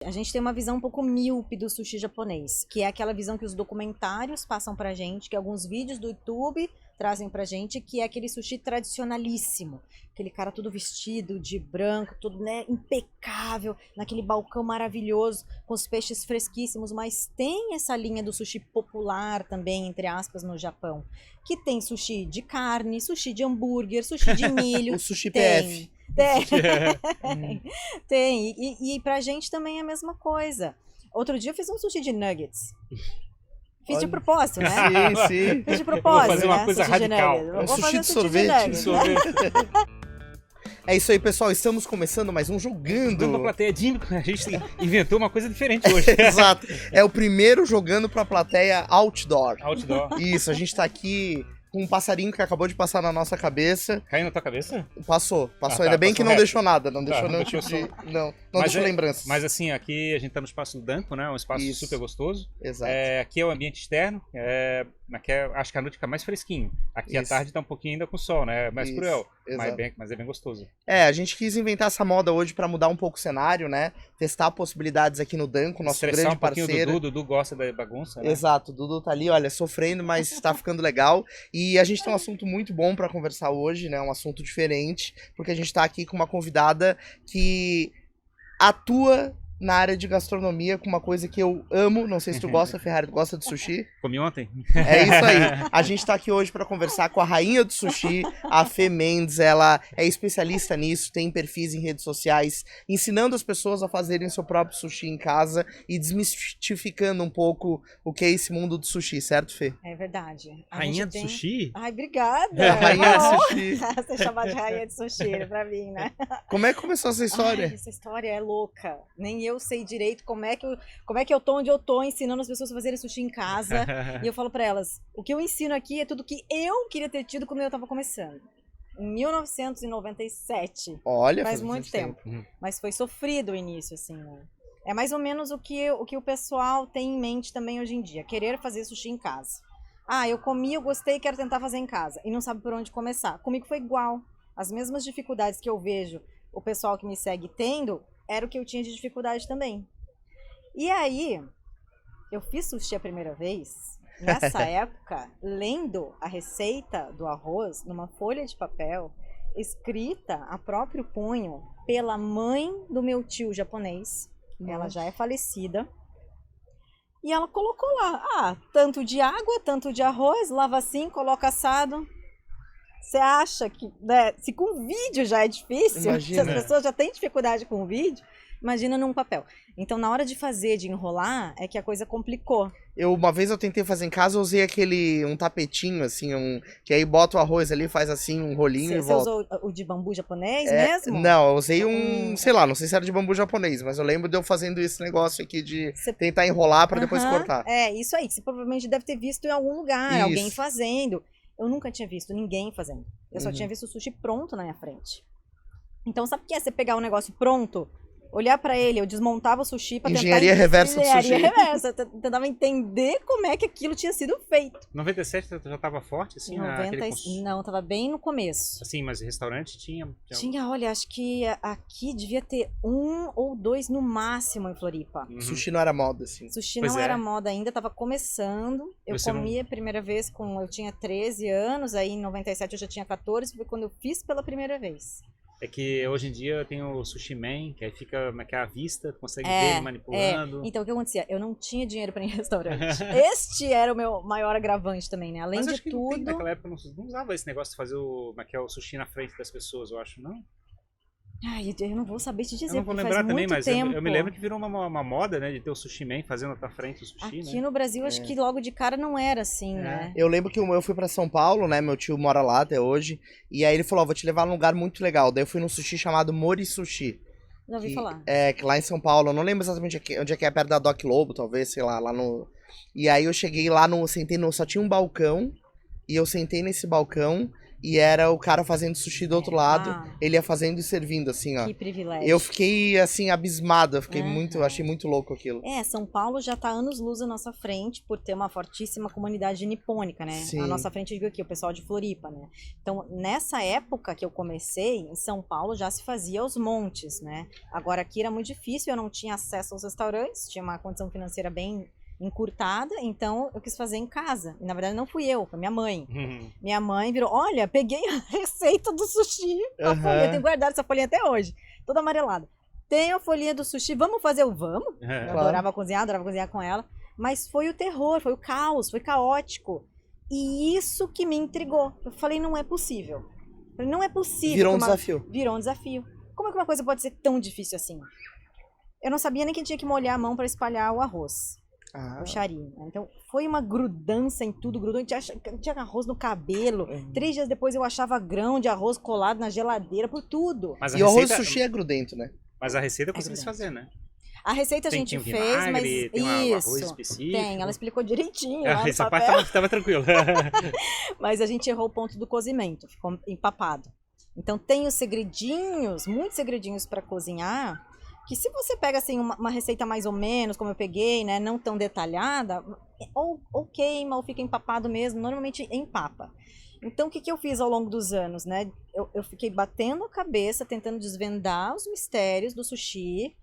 A gente tem uma visão um pouco míope do sushi japonês, que é aquela visão que os documentários passam pra gente, que alguns vídeos do YouTube trazem pra gente, que é aquele sushi tradicionalíssimo. Aquele cara todo vestido de branco, tudo, né, impecável, naquele balcão maravilhoso, com os peixes fresquíssimos, mas tem essa linha do sushi popular também, entre aspas, no Japão, que tem sushi de carne, sushi de hambúrguer, sushi de milho. O sushi tem. PF. Tem. E pra gente também é a mesma coisa. Outro dia eu fiz um sushi de nuggets. Fiz de Olha. propósito, né? Sim, sim. Fiz de propósito, Vou fazer uma né? coisa Sushi de radical. nuggets. Um Vou sushi fazer de sorvete, nuggets, né? É isso aí, pessoal. Estamos começando mais um Jogando pra Jogando. plateia de... A gente inventou uma coisa diferente hoje. Exato. É o primeiro Jogando pra plateia outdoor. Outdoor. Isso, a gente tá aqui com um passarinho que acabou de passar na nossa cabeça. Caiu na tua cabeça? Passou. Ah, tá, Ainda bem passou que não reto. deixou nada. Não deixou não nenhum deixou tipo de... Não Mas deixou é- lembranças. Mas assim, aqui a gente tá no espaço do Danco, né? Um espaço Isso. super gostoso. Exato. Aqui é o ambiente externo. Aqui acho que a noite fica mais fresquinho. Aqui à Isso. tarde tá um pouquinho ainda com sol, né? É mais Isso, cruel. exato. Mas é bem gostoso. A gente quis inventar essa moda hoje pra mudar um pouco o cenário, né? Testar possibilidades aqui no Danco, nosso Estressar grande um pouquinho parceiro. do Dudu gosta da bagunça, né? Exato, o Dudu tá ali, olha, sofrendo, mas tá ficando legal. E a gente tem um assunto muito bom pra conversar hoje, né? Um assunto diferente, porque a gente tá aqui com uma convidada que atua na área de gastronomia com uma coisa que eu amo. Não sei se tu gosta, Ferrari, tu gosta de sushi? Comi ontem? É isso aí. A gente tá aqui hoje pra conversar com a rainha do sushi, a Fê Mendes. Ela é especialista nisso, tem perfis em redes sociais, ensinando as pessoas a fazerem seu próprio sushi em casa e desmistificando um pouco o que é esse mundo do sushi, certo, Fê? É verdade. A Rainha gente do tem- sushi? Ai, obrigada. Rainha do Oh, sushi. Você chamar de rainha de sushi pra mim, né? Como é que começou essa história? Ai, essa história é louca. Nem eu sei direito como é que eu tô onde eu tô ensinando as pessoas a fazerem sushi em casa. E eu falo pra elas, o que eu ensino aqui é tudo que eu queria ter tido quando eu tava começando. Em 1997. Olha, Faz faz muito bastante tempo. Mas foi sofrido o início, assim, né? É mais ou menos o que o pessoal tem em mente também hoje em dia. Querer fazer sushi em casa. Ah, eu comi, eu gostei, quero tentar fazer em casa. E não sabe por onde começar. Comigo foi igual. As mesmas dificuldades que eu vejo o pessoal que me segue tendo, era o que eu tinha de dificuldade também. E aí, eu fiz sushi a primeira vez, nessa época, lendo a receita do arroz numa folha de papel, escrita a próprio punho pela mãe do meu tio japonês. Ela já é falecida. E ela colocou lá, tanto de água, tanto de arroz, lava assim, coloca assado. Você acha que, né, se com vídeo já é difícil, Imagina. se as pessoas já têm dificuldade com o vídeo, imagina num papel. Então, na hora de fazer, de enrolar, é que a coisa complicou. Uma vez eu tentei fazer em casa, eu usei um tapetinho, assim, que aí bota o arroz ali, faz assim, um rolinho e Você volta. usou o de bambu japonês mesmo? Não, eu usei sei lá, não sei se era de bambu japonês, mas eu lembro de eu fazendo esse negócio aqui de Você- tentar enrolar pra depois Aham, cortar. É, isso aí, que você provavelmente deve ter visto em algum lugar, Isso. alguém fazendo. Eu nunca tinha visto ninguém fazendo. Eu só Uhum. tinha visto o sushi pronto na minha frente. Então, sabe o que é você pegar um negócio pronto, olhar pra ele, eu desmontava o sushi pra Engenharia tentar... reversa do Engenharia sushi. reversa. Tentava entender como é que aquilo tinha sido feito. 97 já tava forte, assim, naquele Não, tava bem no começo. Assim, mas restaurante tinha... Tinha, olha, acho que aqui devia ter 1 ou 2 no máximo em Floripa. Uhum. Sushi não era moda, assim. Sushi Pois não é. era moda ainda, tava começando. Eu Você não- comi a primeira vez eu tinha 13 anos, aí em 97 eu já tinha 14, foi quando eu fiz pela primeira vez. É que hoje em dia tem o Sushi Man, que aí fica à vista, tu consegue É, ver ele manipulando. Então o que acontecia? Eu não tinha dinheiro pra ir em restaurante. Este era o meu maior agravante também, né? Além Mas de acho que não tem, tudo. naquela época não usava esse negócio de fazer o sushi na frente das pessoas, eu acho, não? Ai, eu não vou saber te dizer, Eu não vou porque lembrar faz também, muito mas tempo. eu me lembro que virou uma moda, né, de ter o Sushi Man fazendo na tua frente o sushi, Aqui né? no Brasil, acho que logo de cara não era assim, né? Eu lembro que eu fui pra São Paulo, né? Meu tio mora lá até hoje. E aí ele falou, ó, vou te levar num lugar muito legal. Daí eu fui num sushi chamado Mori Sushi. Já ouvi falar. Que lá em São Paulo, eu não lembro exatamente onde é que é, perto da Doc Lobo, talvez, sei lá no... E aí eu cheguei lá, só tinha um balcão, e eu sentei nesse balcão, e era o cara fazendo sushi do outro lado, Ah. ele ia fazendo e servindo, assim, ó. Que privilégio. Eu fiquei, assim, abismado, eu fiquei Aham. achei muito louco aquilo. São Paulo já tá anos-luz à nossa frente por ter uma fortíssima comunidade nipônica, né? Sim. À nossa frente, eu digo aqui, o pessoal de Floripa, né? Então, nessa época que eu comecei, em São Paulo já se fazia aos montes, né? Agora, aqui era muito difícil, eu não tinha acesso aos restaurantes, tinha uma condição financeira bem encurtada, então eu quis fazer em casa. E, na verdade, não fui eu, foi minha mãe. Minha mãe virou, olha, peguei a receita do sushi, a Aham. folha, eu tenho guardado essa folhinha até hoje, toda amarelada. Tem a folhinha do sushi, vamos fazer o vamos? Eu Claro. adorava cozinhar com ela, mas foi o terror, foi o caos, foi caótico. E isso que me intrigou. Eu falei, não é possível. Eu falei, não é possível. Virou um que desafio. Virou um desafio. Como é que uma coisa pode ser tão difícil assim? Eu não sabia nem que tinha que molhar a mão para espalhar o arroz, Ah, o charinho. Então, foi uma grudança em tudo, grudou. Tinha arroz no cabelo. 3 dias depois eu achava grão de arroz colado na geladeira, por tudo. Mas E o arroz sushi é grudento, né? Mas a receita eu consegui grudento. fazer, né? A receita a gente Tem um fez, vinagre, mas tem um arroz isso. específico. Tem, ela explicou direitinho lá no Essa papel. parte tava tranquila. Mas a gente errou o ponto do cozimento, ficou empapado. Então tem os segredinhos, muitos segredinhos para cozinhar, que se você pega assim uma receita mais ou menos, como eu peguei, né, não tão detalhada, ou queima ou fica empapado mesmo, normalmente empapa. Então o que eu fiz ao longo dos anos, né? Eu fiquei batendo a cabeça, tentando desvendar os mistérios do sushi,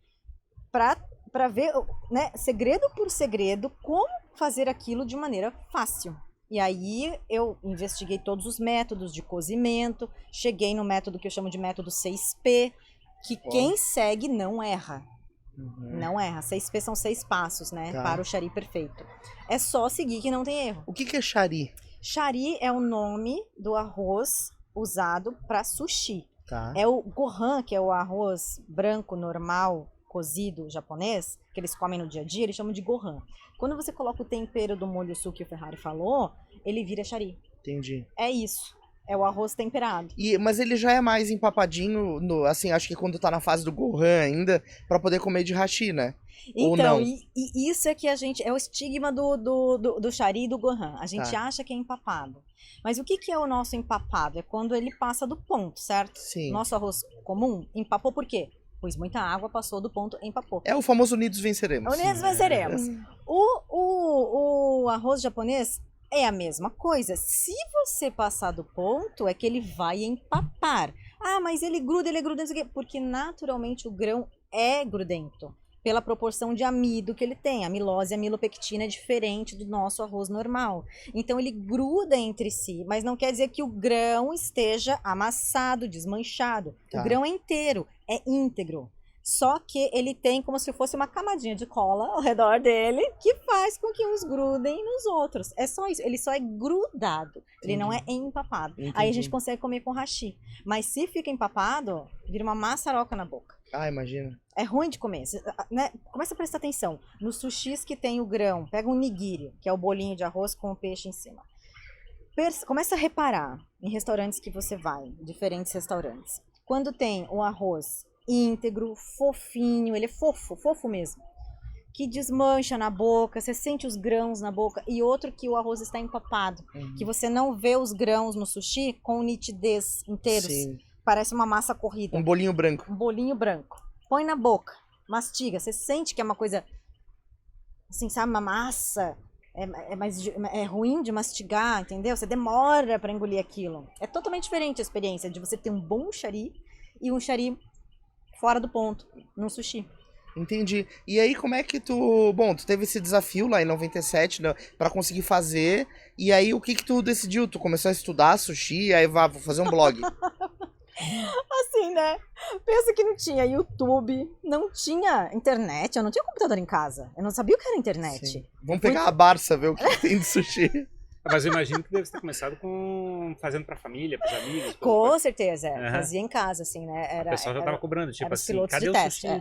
para ver, né, segredo por segredo, como fazer aquilo de maneira fácil. E aí eu investiguei todos os métodos de cozimento, cheguei no método que eu chamo de método 6P, que quem segue não erra. Não erra. 6P são 6 passos, né? Tá. Para o chari perfeito. É só seguir que não tem erro. O que é chari? Chari é o nome do arroz usado para sushi. Tá. É o gohan, que é o arroz branco normal, cozido japonês, que eles comem no dia a dia, eles chamam de gohan. Quando você coloca o tempero do molho sul que o Ferrari falou, ele vira chari. Entendi. É isso. É o arroz temperado. Mas ele já é mais empapadinho, assim, acho que quando tá na fase do Gohan ainda, pra poder comer de hashi, né? Ou Então, não? e isso é que é o estigma do chari e do gohan. A gente Tá. acha que é empapado. Mas o que é o nosso empapado? É quando ele passa do ponto, certo? Sim. Nosso arroz comum empapou por quê? Pois muita água passou do ponto, empapou. É o famoso Unidos Venceremos. Unidos venceremos. O arroz japonês é a mesma coisa. Se você passar do ponto, é que ele vai empapar. Ah, mas ele gruda, não sei o quê. Porque naturalmente o grão é grudento. Pela proporção de amido que ele tem. A amilose e a amilopectina é diferente do nosso arroz normal. Então ele gruda entre si, mas não quer dizer que o grão esteja amassado, desmanchado. Tá. O grão é inteiro, é íntegro. Só que ele tem como se fosse uma camadinha de cola ao redor dele que faz com que uns grudem nos outros. É só isso. Ele só é grudado. Ele não é empapado. Entendi. Aí a gente consegue comer com hashi. Mas se fica empapado, vira uma maçaroca na boca. Ah, imagina. É ruim de comer, né? Começa a prestar atenção. Nos sushis que tem o grão, pega um nigiri, que é o bolinho de arroz com o peixe em cima. Começa a reparar em restaurantes que você vai, diferentes restaurantes. Quando tem o arroz íntegro, fofinho, ele é fofo mesmo, que desmancha na boca, você sente os grãos na boca, e outro que o arroz está empapado, que você não vê os grãos no sushi com nitidez inteiros. Sim. Parece uma massa corrida. Um bolinho branco. Um bolinho branco. Põe na boca, mastiga. Você sente que é uma coisa, assim, sabe, uma massa. É ruim de mastigar, entendeu? Você demora para engolir aquilo. É totalmente diferente a experiência de você ter um bom chari e um chari fora do ponto, num sushi. Entendi. E aí, como é que tu... Bom, tu teve esse desafio lá em 97, né, pra conseguir fazer. E aí, o que tu decidiu? Tu começou a estudar sushi, aí vou fazer um blog. Assim, né? Pensa que não tinha YouTube, não tinha internet, eu não tinha computador em casa. Eu não sabia o que era internet. Sim. Vamos pegar a Barça, ver o que tem de sushi. Mas eu imagino que deve ter começado fazendo pra família, pros amigos. Com certeza, Uhum. fazia em casa, assim, né? O pessoal já tava cobrando, tipo era os assim, pilotos cadê de o teste, sushi?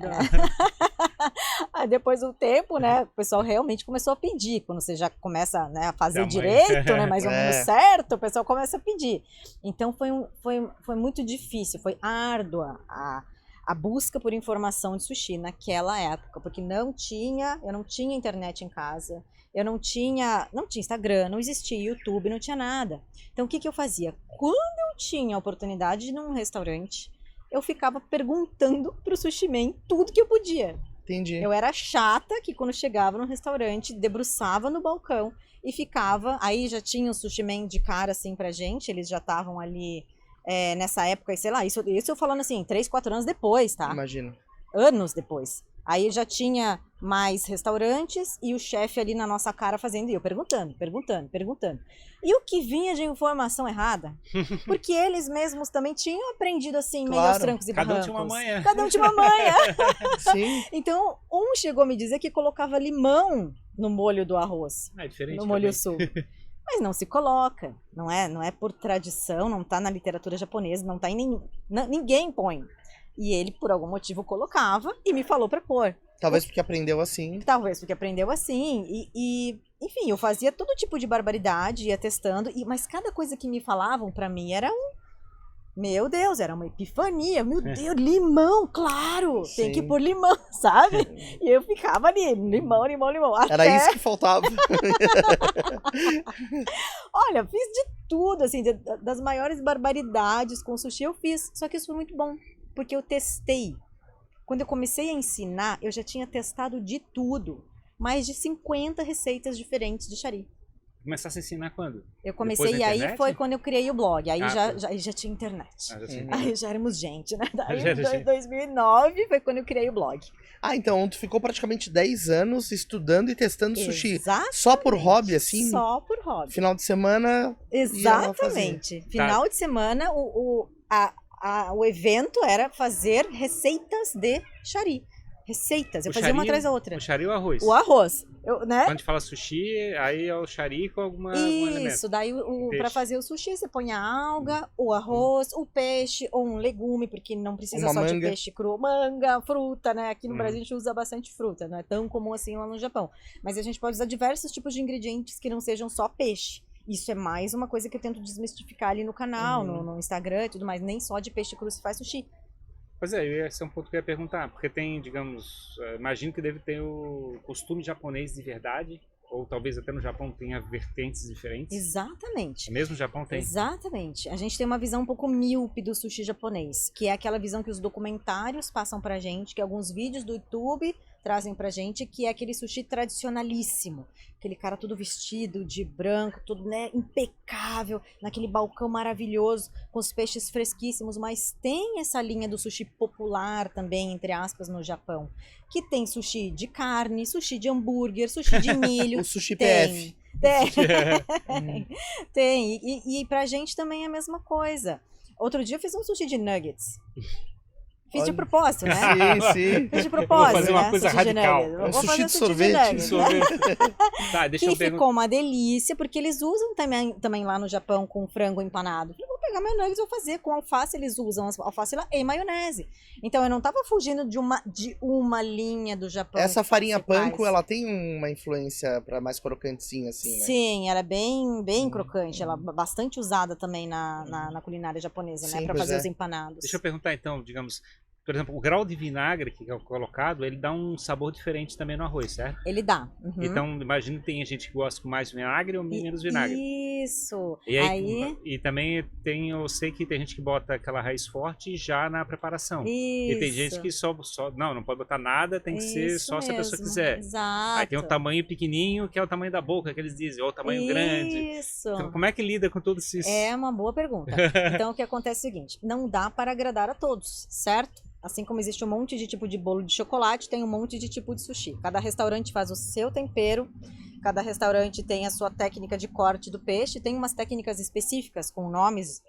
Aí depois do tempo, né, o pessoal realmente começou a pedir. Quando você já começa, né, a fazer Da mãe. direito, né, mais ou menos É. certo, o pessoal começa a pedir. Então foi muito difícil, foi árdua a busca por informação de sushi naquela época, porque eu não tinha internet em casa, não tinha Instagram, não existia YouTube, não tinha nada. Então o que eu fazia? Quando eu tinha a oportunidade de ir num restaurante, eu ficava perguntando pro sushi man tudo que eu podia. Entendi. Eu era chata que quando chegava no restaurante, debruçava no balcão e ficava, aí já tinha o sushi man de cara assim pra gente, eles já estavam ali nessa época, sei lá, isso eu falando assim, 3, 4 anos depois, tá? Imagino. Anos depois. Aí já tinha mais restaurantes e o chefe ali na nossa cara fazendo, e eu perguntando. E o que vinha de informação errada? Porque eles mesmos também tinham aprendido assim, meio aos trancos e barrancos. Cada um tinha uma manha. Sim. Então, um chegou a me dizer que colocava limão no molho do arroz. É diferente. No molho sul. Mas não se coloca, não é por tradição, não tá na literatura japonesa, não tá em ninguém põe. E ele, por algum motivo, colocava e me falou pra pôr. Talvez porque aprendeu assim. Enfim, eu fazia todo tipo de barbaridade, ia testando, mas cada coisa que me falavam pra mim era meu Deus, era uma epifania. Meu Deus, limão, claro! Sim. Tem que pôr limão, sabe? E eu ficava ali, limão. Era isso que faltava. Olha, fiz de tudo, assim, das maiores barbaridades com sushi eu fiz. Só que isso foi muito bom, porque eu testei. Quando eu comecei a ensinar, eu já tinha testado de tudo. Mais de 50 receitas diferentes de chari. Começasse a ensinar quando? Eu comecei, e aí foi quando eu criei o blog. Aí já tinha internet. Já tinha. Aí já éramos gente, né? Daí Já em 2009 foi quando eu criei o blog. Então tu ficou praticamente 10 anos estudando e testando sushi. Exatamente. Só por hobby, assim? Só por hobby. Final de semana. Exatamente. Final de semana, o evento era fazer receitas de chari. Receitas, eu fazia uma atrás da outra. O chari ou o arroz? O arroz, né? Quando a gente fala sushi, aí é o chari com algum elemento. Isso, daí pra fazer o sushi você põe a alga, o arroz, o peixe ou um legume, porque não precisa só de peixe cru, manga, fruta, né? Aqui no Brasil a gente usa bastante fruta, não é tão comum assim lá no Japão. Mas a gente pode usar diversos tipos de ingredientes que não sejam só peixe. Isso é mais uma coisa que eu tento desmistificar ali no canal, no Instagram e tudo mais. Nem só de peixe cru se faz sushi. Pois é, esse é um ponto que eu ia perguntar, porque tem, digamos, imagino que deve ter o costume japonês de verdade, ou talvez até no Japão tenha vertentes diferentes. Exatamente. Mesmo no Japão tem. Exatamente. A gente tem uma visão um pouco míope do sushi japonês, que é aquela visão que os documentários passam pra gente, que alguns vídeos do YouTube trazem pra gente, que é aquele sushi tradicionalíssimo. Aquele cara todo vestido de branco, todo, né, impecável, naquele balcão maravilhoso, com os peixes fresquíssimos, mas tem essa linha do sushi popular também, entre aspas, no Japão, que tem sushi de carne, sushi de hambúrguer, sushi de milho. O sushi PF. Tem. E pra gente também é a mesma coisa. Outro dia eu fiz um sushi de nuggets. Fiz de propósito, né? Sim. Fiz de propósito, vou fazer uma coisa radical. Um sushi de sorvete. Tá, deixa eu ficou uma delícia, porque eles usam também lá no Japão com frango empanado. Eu vou pegar meu nuggets e vou fazer. Com alface, eles usam alface lá e maionese. Então, eu não tava fugindo de uma linha do Japão. Essa farinha panko, ela tem uma influência pra mais crocantezinha, assim, né? Sim, ela é bem crocante. Ela é bastante usada também na culinária japonesa, né? Pra fazer os empanados. Deixa eu perguntar, então, digamos... Por exemplo, o grau de vinagre que é colocado, ele dá um sabor diferente também no arroz, certo? Ele dá. Então, imagino que tem gente que gosta com mais vinagre ou menos vinagre. Isso. E também eu sei que tem gente que bota aquela raiz forte já na preparação. Isso. E tem gente que não pode botar nada, tem que ser só se a pessoa quiser. Exato. Aí tem o tamanho pequenininho, que é o tamanho da boca, que eles dizem, ou o tamanho grande. Isso. Então, como é que lida com tudo isso? É uma boa pergunta. Então, o que acontece é o seguinte, não dá para agradar a todos, certo? Assim como existe um monte de tipo de bolo de chocolate, tem um monte de tipo de sushi. Cada restaurante faz o seu tempero, cada restaurante tem a sua técnica de corte do peixe, tem umas técnicas específicas com nomes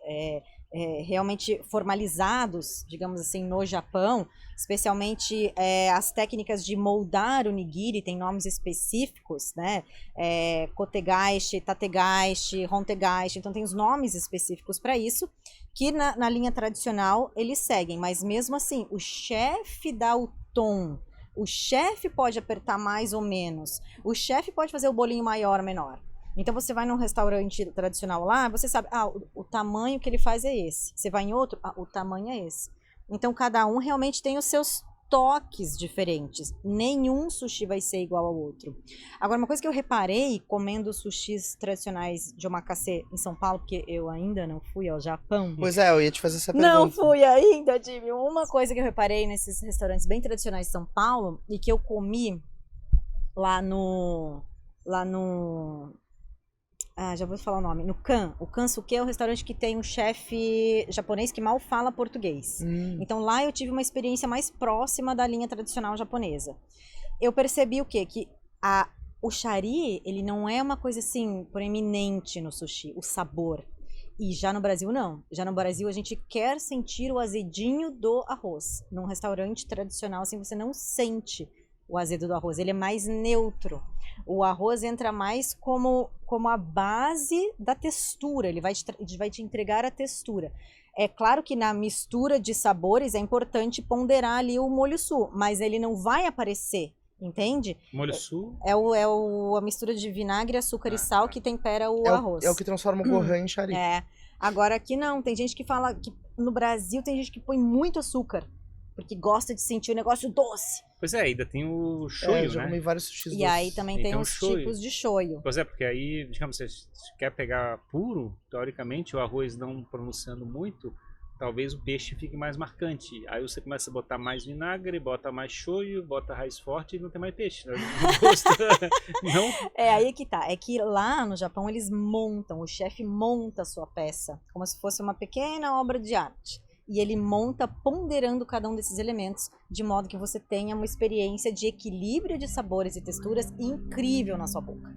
realmente formalizados, digamos assim, no Japão, especialmente as técnicas de moldar o nigiri, tem nomes específicos, né? Kotegaishi, tategaishi, hontegaishi, então tem os nomes específicos para isso, que na linha tradicional eles seguem, mas mesmo assim, o chefe dá o tom, o chefe pode apertar mais ou menos, o chefe pode fazer o bolinho maior ou menor. Então você vai num restaurante tradicional lá, você sabe, o tamanho que ele faz é esse. Você vai em outro, o tamanho é esse. Então, cada um realmente tem os seus toques diferentes. Nenhum sushi vai ser igual ao outro. Agora, uma coisa que eu reparei comendo sushis tradicionais de omakase em São Paulo, porque eu ainda não fui ao Japão. Pois é, eu ia te fazer essa pergunta. Não fui ainda, Jimmy. Uma coisa que eu reparei nesses restaurantes bem tradicionais de São Paulo e que eu comi lá no já vou falar o nome. No Kan. O Kansuke é o restaurante que tem um chefe japonês que mal fala português. Então lá eu tive uma experiência mais próxima da linha tradicional japonesa. Eu percebi o quê? Que o shari, ele não é uma coisa assim proeminente no sushi, o sabor. E já no Brasil não. Já no Brasil a gente quer sentir o azedinho do arroz. Num restaurante tradicional assim você não sente o azedo do arroz, ele é mais neutro. O arroz entra mais como a base da textura, ele vai te entregar a textura. É claro que na mistura de sabores é importante ponderar ali o molho su, mas ele não vai aparecer, entende? Molho su? É a mistura de vinagre, açúcar e sal que tempera o arroz. É o que transforma o gohan em shari. Agora aqui não, tem gente que fala que no Brasil tem gente que põe muito açúcar, porque gosta de sentir o negócio doce. Pois é, ainda tem o shoyu, já né? comi vários sushis E aí também tem os shoyu. tipos de shoyu. Pois é, porque aí, digamos, se você quer pegar puro, teoricamente, o arroz não pronunciando muito, talvez o peixe fique mais marcante. Aí você começa a botar mais vinagre, bota mais shoyu, bota raiz forte e não tem mais peixe, né? No gosto. Não? É aí que tá. É que lá no Japão eles montam, o chefe monta a sua peça, como se fosse uma pequena obra de arte. E ele monta ponderando cada um desses elementos, de modo que você tenha uma experiência de equilíbrio de sabores e texturas incrível na sua boca.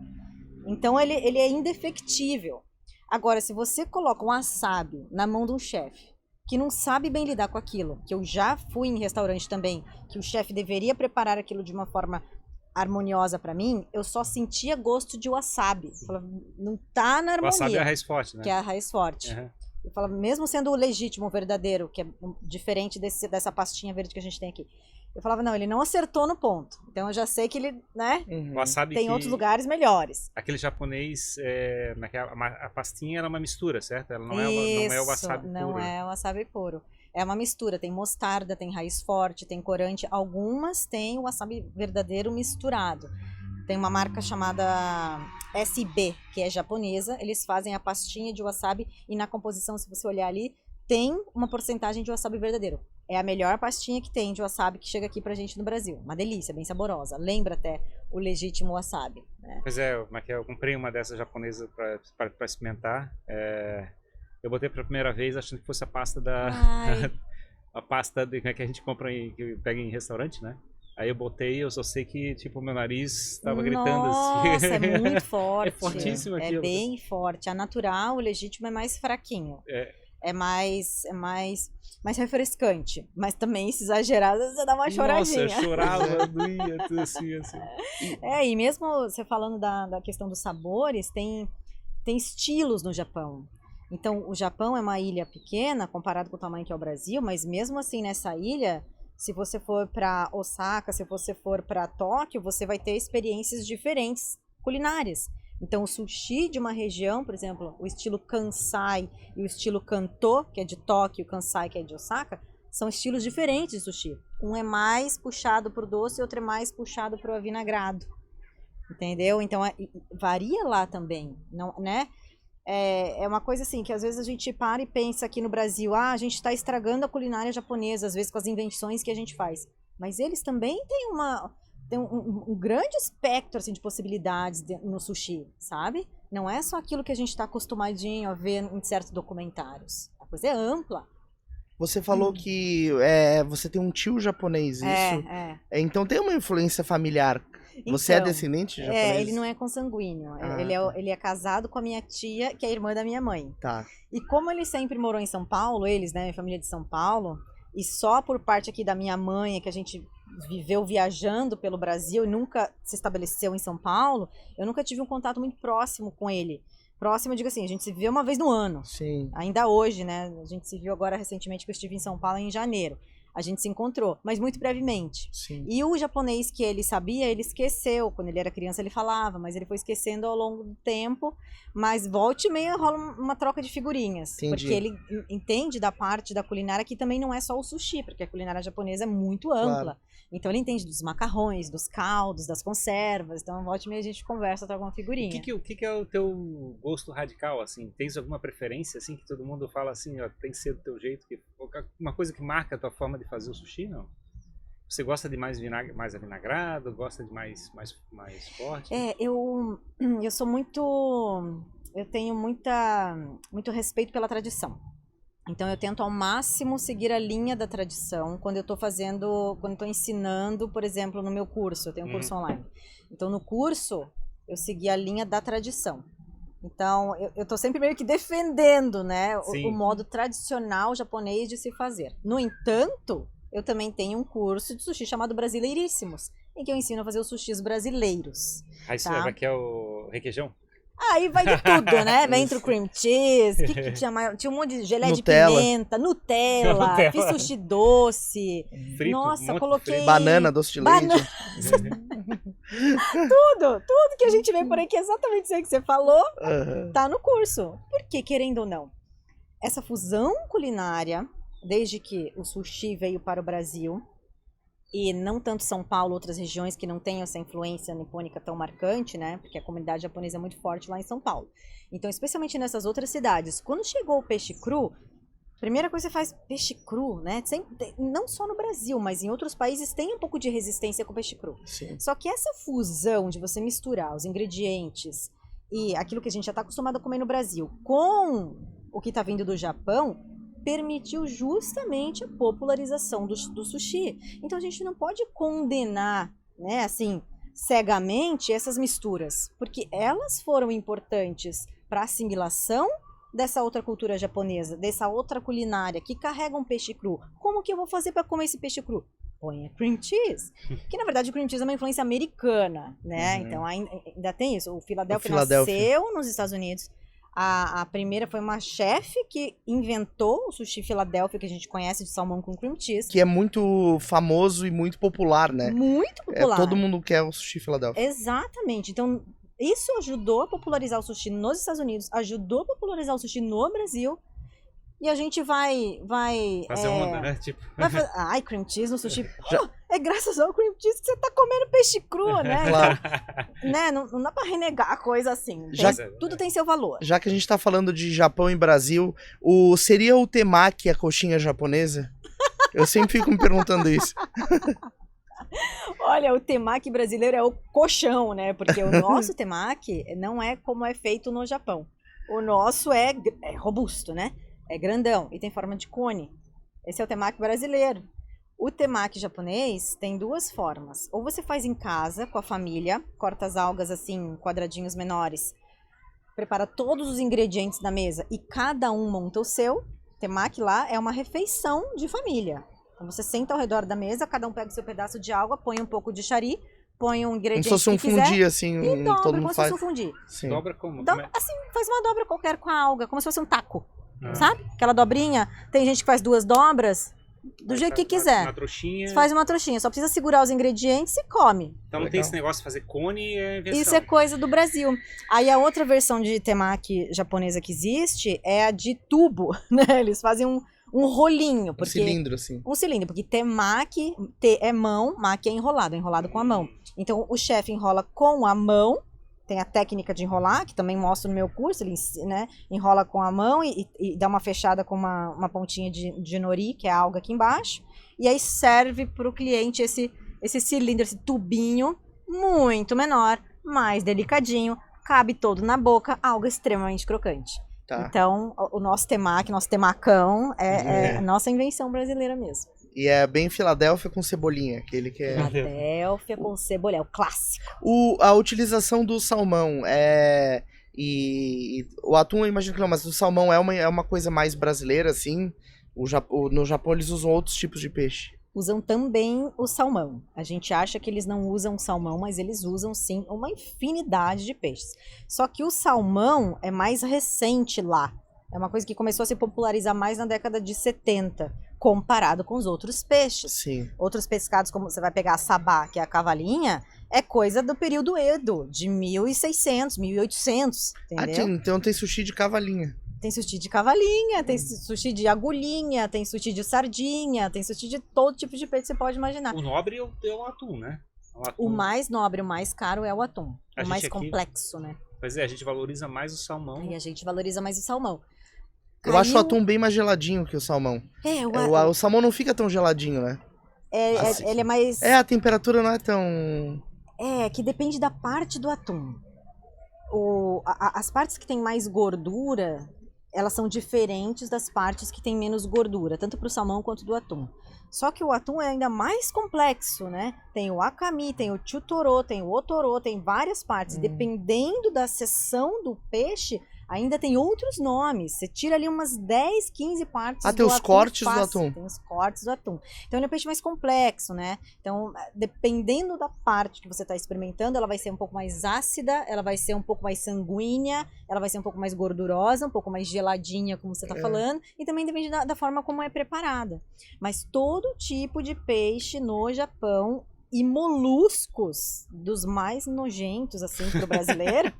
Então ele é indefectível. Agora, se você coloca um wasabi na mão de um chefe que não sabe bem lidar com aquilo, que eu já fui em restaurante também, que o chefe deveria preparar aquilo de uma forma harmoniosa para mim, eu só sentia gosto de wasabi. Eu falava, não tá na harmonia. Wasabi é a raiz forte, né? Que é a raiz forte. Uhum. Eu falo, mesmo sendo o legítimo, o verdadeiro, que é diferente dessa pastinha verde que a gente tem aqui. Eu falava, não, ele não acertou no ponto. Então eu já sei que ele, né, Wasabi tem outros lugares melhores. Aquele japonês, a pastinha era uma mistura, certo? Ela não é o wasabi puro. Não é o wasabi puro. É uma mistura, tem mostarda, tem raiz forte, tem corante. Algumas têm o wasabi verdadeiro misturado. Tem uma marca chamada SB, que é japonesa. Eles fazem a pastinha de wasabi e na composição, se você olhar ali, tem uma porcentagem de wasabi verdadeiro. É a melhor pastinha que tem de wasabi que chega aqui pra gente no Brasil. Uma delícia, bem saborosa. Lembra até o legítimo wasabi. Né? Pois é, eu comprei uma dessas japonesas para experimentar. Eu botei pela primeira vez achando que fosse a pasta a pasta que a gente compra que pega em restaurante, né? Aí eu botei, eu só sei que, tipo, meu nariz tava gritando assim. Nossa, é muito forte. É fortíssimo aquilo. É bem forte. A natural, o legítimo é mais fraquinho. É mais refrescante. Mas também, se exagerado, você dá uma choradinha. Nossa, eu chorava, doía, tudo assim. E mesmo você falando da questão dos sabores, tem estilos no Japão. Então, o Japão é uma ilha pequena, comparado com o tamanho que é o Brasil, mas mesmo assim, nessa ilha, se você for para Osaka, se você for para Tóquio, você vai ter experiências diferentes culinárias. Então, o sushi de uma região, por exemplo, o estilo Kansai e o estilo Kanto, que é de Tóquio, Kansai, que é de Osaka, são estilos diferentes de sushi. Um é mais puxado para o doce e outro é mais puxado para o avinagrado. Entendeu? Então, varia lá também, não, né? É uma coisa assim, que às vezes a gente para e pensa aqui no Brasil, a gente está estragando a culinária japonesa, às vezes com as invenções que a gente faz. Mas eles também têm um grande espectro assim, de possibilidades no sushi, sabe? Não é só aquilo que a gente está acostumadinho a ver em certos documentários. A coisa é ampla. Você falou que você tem um tio japonês, isso? Então tem uma influência familiar. Você é descendente de japonês? Ele não é consanguíneo. Ele é casado com a minha tia, que é irmã da minha mãe. Tá. E como ele sempre morou em São Paulo, eles, né, minha família de São Paulo, e só por parte aqui da minha mãe, é que a gente viveu viajando pelo Brasil e nunca se estabeleceu em São Paulo, eu nunca tive um contato muito próximo com ele. Próximo, eu digo assim, a gente se vê uma vez no ano. Sim. Ainda hoje, né? A gente se viu agora recentemente que eu estive em São Paulo em janeiro. A gente se encontrou, mas muito brevemente. Sim. E o japonês que ele sabia, ele esqueceu. Quando ele era criança, ele falava, mas ele foi esquecendo ao longo do tempo. Mas volta e meia rola uma troca de figurinhas. Entendi. Porque ele entende da parte da culinária que também não é só o sushi, porque a culinária japonesa é muito ampla. Claro. Então ele entende dos macarrões, dos caldos, das conservas. Então volta e meia a gente conversa, troca uma figurinha. O que é o teu gosto radical, assim? Tens alguma preferência, assim, que todo mundo fala assim, ó, tem que ser do teu jeito? Uma coisa que marca a tua forma de fazer o sushi, não? Você gosta de mais avinagrado? Gosta de mais forte? Eu sou muito... Eu tenho muito respeito pela tradição. Então eu tento ao máximo seguir a linha da tradição quando eu estou ensinando, por exemplo, no meu curso, eu tenho um curso online. Então no curso eu segui a linha da tradição. Então eu estou sempre meio que defendendo, né, o modo tradicional japonês de se fazer. No entanto, eu também tenho um curso de sushi chamado Brasileiríssimos, em que eu ensino a fazer os sushis brasileiros. Aí você vai que é o requeijão? Aí vai de tudo, né? Vem entre o cream cheese, que tinha um monte de gelé Nutella. de pimenta, Nutella, fiz sushi doce. Frito, Nossa, coloquei... frito. Banana, doce de leite. Tudo que a gente vê por aí, que é exatamente isso aí que você falou, tá no curso. Porque, querendo ou não, essa fusão culinária, desde que o sushi veio para o Brasil, e não tanto São Paulo, outras regiões que não têm essa influência nipônica tão marcante, né? Porque a comunidade japonesa é muito forte lá em São Paulo. Então, especialmente nessas outras cidades, quando chegou o peixe cru, primeira coisa que você faz, peixe cru, né? Não só no Brasil, mas em outros países tem um pouco de resistência com o peixe cru. Sim. Só que essa fusão de você misturar os ingredientes e aquilo que a gente já está acostumado a comer no Brasil com o que está vindo do Japão, permitiu justamente a popularização do sushi. Então a gente não pode condenar, né, assim, cegamente essas misturas, porque elas foram importantes para a assimilação dessa outra cultura japonesa, dessa outra culinária que carrega um peixe cru. Como que eu vou fazer para comer esse peixe cru? Põe cream cheese, que na verdade o cream cheese é uma influência americana, né? Então ainda tem isso. O Philadelphia nasceu nos Estados Unidos. A primeira foi uma chefe que inventou o sushi Philadelphia, que a gente conhece, de salmão com cream cheese. Que é muito famoso e muito popular, né? Muito popular. Todo mundo quer o sushi Philadelphia. Exatamente. Então, isso ajudou a popularizar o sushi nos Estados Unidos, ajudou a popularizar o sushi no Brasil. E a gente vai fazer onda, né? Tipo... Ai, cream cheese no sushi. É graças ao cream cheese que você tá comendo peixe cru, né? Claro. Né? Não dá pra renegar a coisa assim. Tudo tem seu valor. Já que a gente tá falando de Japão e Brasil, seria o temaki a coxinha japonesa? Eu sempre fico me perguntando isso. Olha, o temaki brasileiro é o colchão, né? Porque o nosso temaki não é como é feito no Japão. O nosso é robusto, né? É grandão e tem forma de cone. Esse é o temaki brasileiro. O temaki japonês tem duas formas. Ou você faz em casa, com a família, corta as algas assim, em quadradinhos menores, prepara todos os ingredientes da mesa e cada um monta o seu. Temaki lá é uma refeição de família. Então você senta ao redor da mesa, cada um pega o seu pedaço de alga, põe um pouco de shari, põe um ingrediente como se fosse um quiser, fundi, assim, e dobra, todo mundo como se faz. fosse um fundi. Sim. Dobra como? Assim, faz uma dobra qualquer com a alga, como se fosse um taco. Sabe? Aquela dobrinha. Tem gente que faz duas dobras, do jeito que quiser. Uma trouxinha. Você faz uma trouxinha, só precisa segurar os ingredientes e come. Então não tem esse negócio de fazer cone, é invenção. Isso é coisa do Brasil. Aí a outra versão de temaki japonesa que existe é a de tubo, né? Eles fazem um rolinho. Porque, um cilindro, assim. Um cilindro, porque temaki é mão, maki é enrolado com a mão. Então o chefe enrola com a mão. Tem a técnica de enrolar, que também mostro no meu curso, ele, né, enrola com a mão e dá uma fechada com uma pontinha de nori, que é a alga aqui embaixo, e aí serve para o cliente esse cilindro, esse tubinho muito menor, mais delicadinho, cabe todo na boca, alga extremamente crocante. Tá. Então, o nosso temaki, nosso temacão, é a nossa invenção brasileira mesmo. E é bem Filadélfia com cebolinha, aquele que é... Filadélfia com cebolinha, é o clássico. A utilização do salmão e o atum, eu imagino que não, mas o salmão é uma coisa mais brasileira, assim. No Japão eles usam outros tipos de peixe. Usam também o salmão. A gente acha que eles não usam salmão, mas eles usam sim uma infinidade de peixes. Só que o salmão é mais recente lá. É uma coisa que começou a se popularizar mais na década de 70. comparado com os outros peixes. Sim. Outros pescados, como você vai pegar a sabá, que é a cavalinha, é coisa do período Edo, de 1600, 1800, entendeu? Então tem sushi de cavalinha. Tem sushi de cavalinha, tem sushi de agulhinha, tem sushi de sardinha, tem sushi de todo tipo de peixe que você pode imaginar. O nobre é o atum, né? O mais nobre, o mais caro é o atum. O mais aqui, complexo, né? Pois é, a gente valoriza mais o salmão. E a gente valoriza mais o salmão. Eu acho o atum bem mais geladinho que o salmão. O salmão não fica tão geladinho, né? Ele é mais... A temperatura não é tão... que depende da parte do atum. As partes que tem mais gordura, elas são diferentes das partes que tem menos gordura, tanto para o salmão quanto do atum. Só que o atum é ainda mais complexo, né? Tem o akami, tem o chutorô, tem o otorô, tem várias partes. Dependendo da seção do peixe, ainda tem outros nomes. Você tira ali umas 10, 15 partes do atum. Tem os cortes do atum. Tem os cortes do atum. Então ele é um peixe mais complexo, né? Então, dependendo da parte que você está experimentando, ela vai ser um pouco mais ácida, ela vai ser um pouco mais sanguínea, ela vai ser um pouco mais gordurosa, um pouco mais geladinha, como você está falando. E também depende da forma como é preparada. Mas todo tipo de peixe no Japão e moluscos dos mais nojentos, assim, pro brasileiro,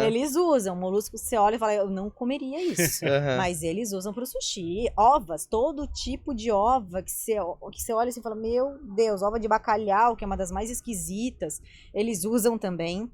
eles usam. Moluscos, você olha e fala, eu não comeria isso. Mas eles usam pro sushi. Ovas, todo tipo de ova que você olha assim e fala, meu Deus, ova de bacalhau, que é uma das mais esquisitas, eles usam também.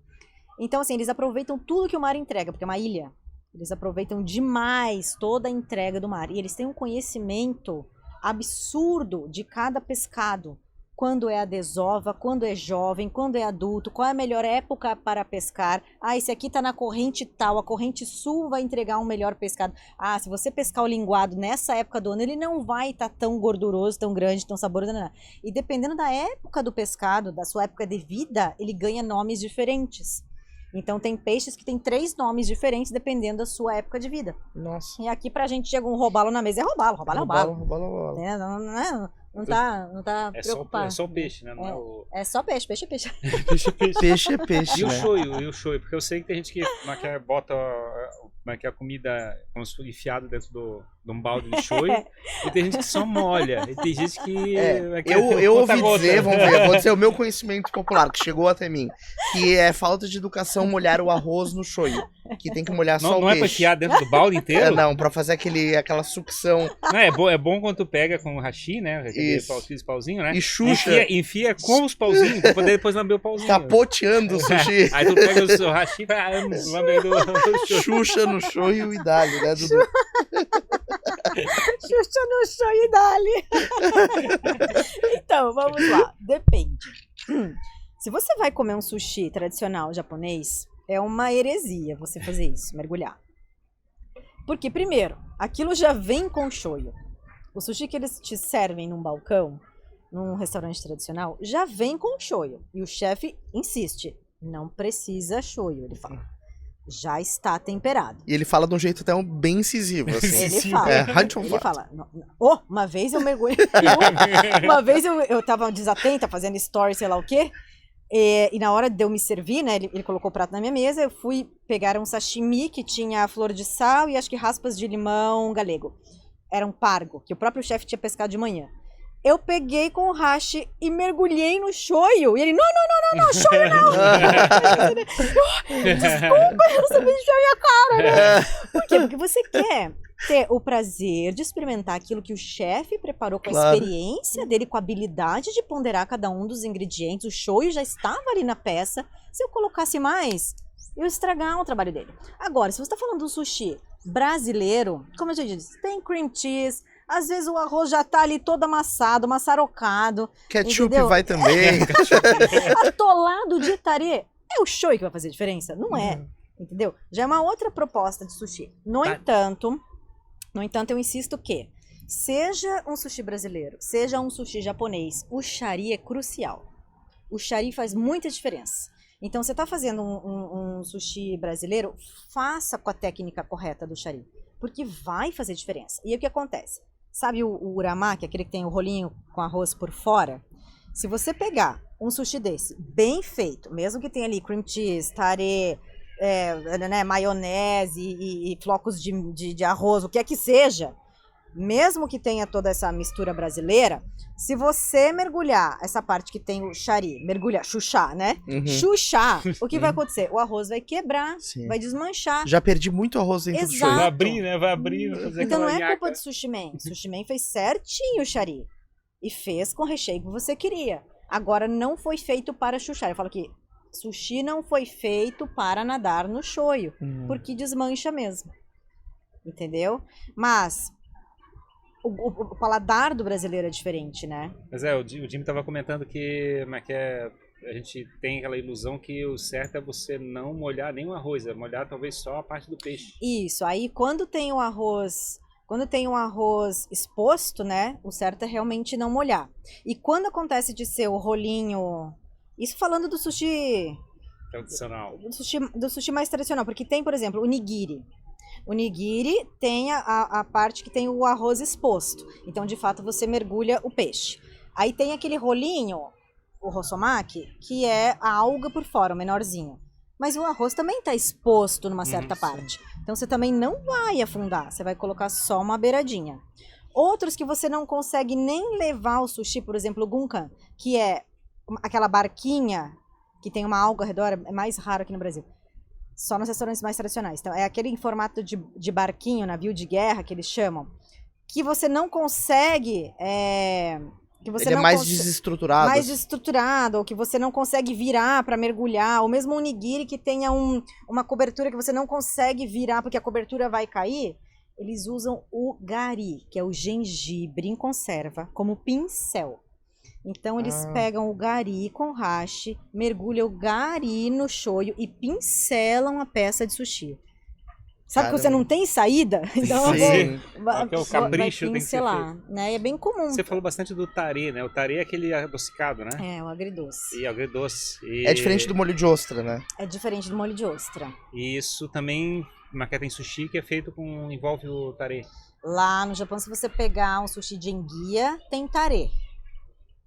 Então, assim, eles aproveitam tudo que o mar entrega, porque é uma ilha. Eles aproveitam demais toda a entrega do mar. E eles têm um conhecimento absurdo de cada pescado. Quando é a desova, quando é jovem, quando é adulto, qual é a melhor época para pescar. Esse aqui tá na corrente tal, a corrente sul vai entregar um melhor pescado. Se você pescar o linguado nessa época do ano, ele não vai estar tão gorduroso, tão grande, tão saboroso. Não. E dependendo da época do pescado, da sua época de vida, ele ganha nomes diferentes. Então tem peixes que tem 3 nomes diferentes dependendo da sua época de vida. Nossa. E aqui pra gente chega um robalo na mesa, é robalo. Robalo. Não tá preocupado. É só o peixe, né? É só peixe. Peixe é peixe, E o né? shoyu, porque eu sei que tem gente que bota a comida como se fosse enfiada dentro de um balde de shoyu, e tem gente que só molha, e tem gente que... eu ouvi dizer, vamos ver, vou dizer o meu conhecimento popular, que chegou até mim, que é falta de educação molhar o arroz no shoyu, que tem que molhar só o peixe. Não é pra enfiar dentro do balde inteiro? Não, pra fazer aquela sucção. Não, é bom quando tu pega com o hashi, né, aquele pauzinho, né, e xuxa. enfia com os pauzinhos, pra poder depois lamber o pauzinho. Capoteando o sushi. Aí tu pega o seu hashi e vai lambendo o shoyu. Xuxa no shoyu e dali, né, Dudu? Xuxa no shoyu e dali. Então, vamos lá. Depende. Se você vai comer um sushi tradicional japonês, é uma heresia você fazer isso, mergulhar. Porque, primeiro, aquilo já vem com shoyu. O sushi que eles te servem num balcão, num restaurante tradicional, já vem com shoyu. E o chefe insiste, não precisa shoyu, ele fala. Já está temperado. E ele fala de um jeito até bem incisivo, assim. Ele fala. Uma vez eu mergulhei. Uma vez eu tava desatenta, fazendo story, sei lá o quê. E na hora de eu me servir, né, ele colocou o prato na minha mesa, eu fui pegar um sashimi que tinha flor de sal e acho que raspas de limão galego. Era um pargo, que o próprio chefe tinha pescado de manhã. Eu peguei com o hashi e mergulhei no shoyu. E ele, não, shoyu não. Desculpa, eu não sabia encher a minha cara, né? Por quê? Porque você quer ter o prazer de experimentar aquilo que o chefe preparou com a experiência dele, com a habilidade de ponderar cada um dos ingredientes. O shoyu já estava ali na peça. Se eu colocasse mais, eu ia estragar o trabalho dele. Agora, se você está falando do sushi brasileiro, como eu já disse, tem cream cheese, às vezes o arroz já tá ali todo amassado, maçarocado. Ketchup entendeu? vai também. Atolado de tarê. É o shoyu que vai fazer diferença? Não é. Entendeu? Já é uma outra proposta de sushi. No entanto, eu insisto que, seja um sushi brasileiro, seja um sushi japonês, o shari é crucial. O shari faz muita diferença. Então, você está fazendo um sushi brasileiro, faça com a técnica correta do shari, porque vai fazer diferença. E aí o que acontece? Sabe o uramaki, aquele que tem o rolinho com arroz por fora? Se você pegar um sushi desse, bem feito, mesmo que tenha ali cream cheese, tare, maionese e flocos de arroz, o que é que seja, mesmo que tenha toda essa mistura brasileira, se você mergulhar essa parte que tem o chari, chuchar, né? Chuchar, o que vai acontecer? O arroz vai quebrar, vai desmanchar. Já perdi muito arroz dentro do shoyu. Vai abrir, né? Vai abrir. Vai fazer Então não é nhaca. culpa do Sushi Man. Sushi Man fez certinho o chari. E fez com o recheio que você queria. Agora, não foi feito para chuchar. Eu falo que sushi não foi feito para nadar no shoyu. Porque desmancha mesmo. Entendeu? Mas o paladar do brasileiro é diferente, né? Mas o Jimmy tava comentando que, a gente tem aquela ilusão que o certo é você não molhar nem o arroz, é molhar talvez só a parte do peixe. Isso. Aí, quando tem um arroz exposto, né? O certo é realmente não molhar. E quando acontece de ser o rolinho... Isso falando do sushi... Tradicional. Do sushi mais tradicional. Porque tem, por exemplo, o nigiri. O nigiri tem a parte que tem o arroz exposto. Então, de fato, você mergulha o peixe. Aí tem aquele rolinho, o rossomaki, que é a alga por fora, o menorzinho. Mas o arroz também está exposto numa certa parte. Então, você também não vai afundar. Você vai colocar só uma beiradinha. Outros que você não consegue nem levar o sushi, por exemplo, o gunkan, que é aquela barquinha que tem uma alga ao redor, é mais raro aqui no Brasil. Só nos restaurantes mais tradicionais. Então, é aquele em formato de barquinho, navio de guerra, que eles chamam, que você não consegue... Ele é mais desestruturado. Mais desestruturado, ou que você não consegue virar para mergulhar. Ou mesmo um nigiri que tenha uma cobertura que você não consegue virar porque a cobertura vai cair. Eles usam o gari, que é o gengibre em conserva, como pincel. Então, eles pegam o gari com hashi, mergulham o gari no shoyu e pincelam a peça de sushi. Sabe que você não tem saída? Então, é o capricho vai pincelar, tem que ser feito. né? E é bem comum. Você falou bastante do tare, né? O tare é aquele adocicado, né? É, o agridoce. E agridoce. É diferente do molho de ostra, né? É diferente do molho de ostra. E isso também, maqueta em sushi, que é feito envolve o tare. Lá no Japão, se você pegar um sushi de enguia, tem tare.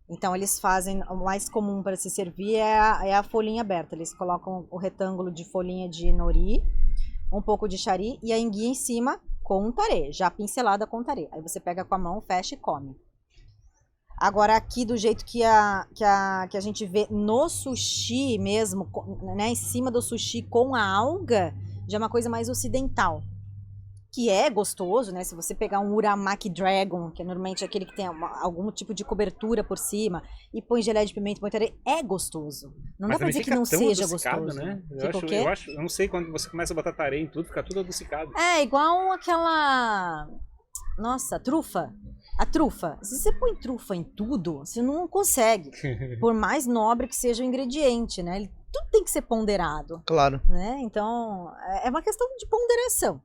Então, eles fazem, o mais comum para se servir é a folhinha aberta. Eles colocam o retângulo de folhinha de nori, um pouco de chari e a enguia em cima com tare, já pincelada com tare. Aí você pega com a mão, fecha e come. Agora, aqui, do jeito que a gente vê no sushi mesmo, né, em cima do sushi com a alga, já é uma coisa mais ocidental. Que é gostoso, né? Se você pegar um uramaki dragon, que é normalmente aquele que tem algum tipo de cobertura por cima, e põe geleia de pimenta, põe tare, é gostoso. Não dá pra dizer que não seja gostoso. Né? Eu não sei, quando você começa a botar tare em tudo, fica tudo adocicado. É, igual aquela... Nossa, trufa. A trufa. Se você põe trufa em tudo, você não consegue. Por mais nobre que seja o ingrediente, né? Tudo tem que ser ponderado. Claro. Né? Então, é uma questão de ponderação.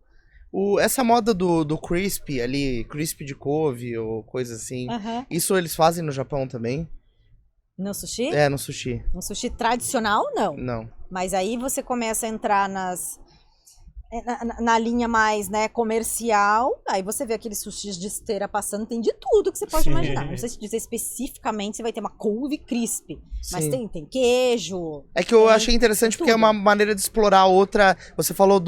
Essa moda do crispy ali, crispy de couve ou coisa assim, isso eles fazem no Japão também? No sushi? É, no sushi. No sushi tradicional, não. Não. Mas aí você começa a entrar na linha mais, né, comercial, aí você vê aqueles sushis de esteira passando, tem de tudo que você pode imaginar. Não sei se dizer especificamente se vai ter uma couve crisp, mas tem queijo. É que eu achei interessante porque é uma maneira de explorar outra. Você falou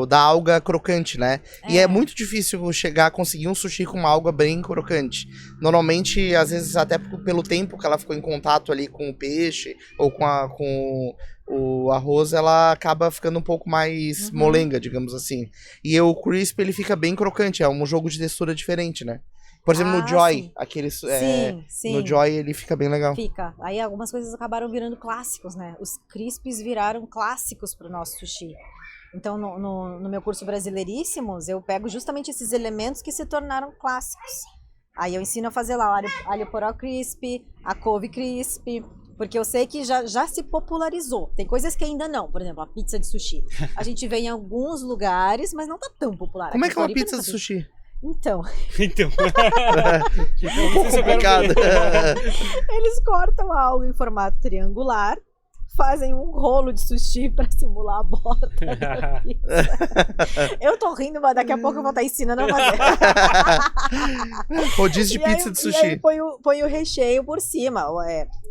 da alga crocante, né? E é muito difícil chegar a conseguir um sushi com uma alga bem crocante. Normalmente, às vezes, até pelo tempo que ela ficou em contato ali com o peixe ou com o arroz, ela acaba ficando um pouco mais molenga, digamos assim. E o crisp, ele fica bem crocante, é um jogo de textura diferente, né? Por exemplo, no Joy, sim. No Joy ele fica bem legal. Fica. Aí algumas coisas acabaram virando clássicos, né? Os crisps viraram clássicos pro nosso sushi. Então, no meu curso Brasileiríssimos, eu pego justamente esses elementos que se tornaram clássicos. Aí eu ensino a fazer lá o alho poró crisp, a couve crisp, porque eu sei que já se popularizou. Tem coisas que ainda não. Por exemplo, a pizza de sushi. A gente vê em alguns lugares, mas não tá tão popular. Como é que é uma pizza de sushi? Então. Complicado. Eles cortam algo em formato triangular, fazem um rolo de sushi pra simular a borda da pizza. Eu tô rindo, mas daqui a pouco eu vou estar ensinando a fazer. Rodízio de pizza de sushi. E aí põe o recheio por cima.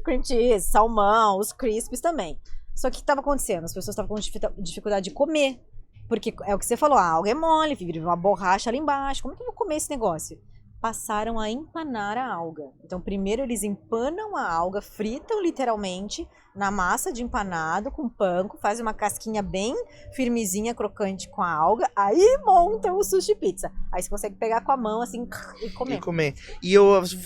Cream cheese, salmão, os crisps também. Só que o que estava acontecendo? As pessoas estavam com dificuldade de comer. Porque é o que você falou, a alga é mole, vira uma borracha ali embaixo. Como é que eu vou comer esse negócio? Passaram a empanar a alga. Então, primeiro eles empanam a alga, fritam literalmente na massa de empanado com panko, faz uma casquinha bem firmezinha, crocante com a alga, aí montam o sushi pizza. Aí você consegue pegar com a mão assim e comer.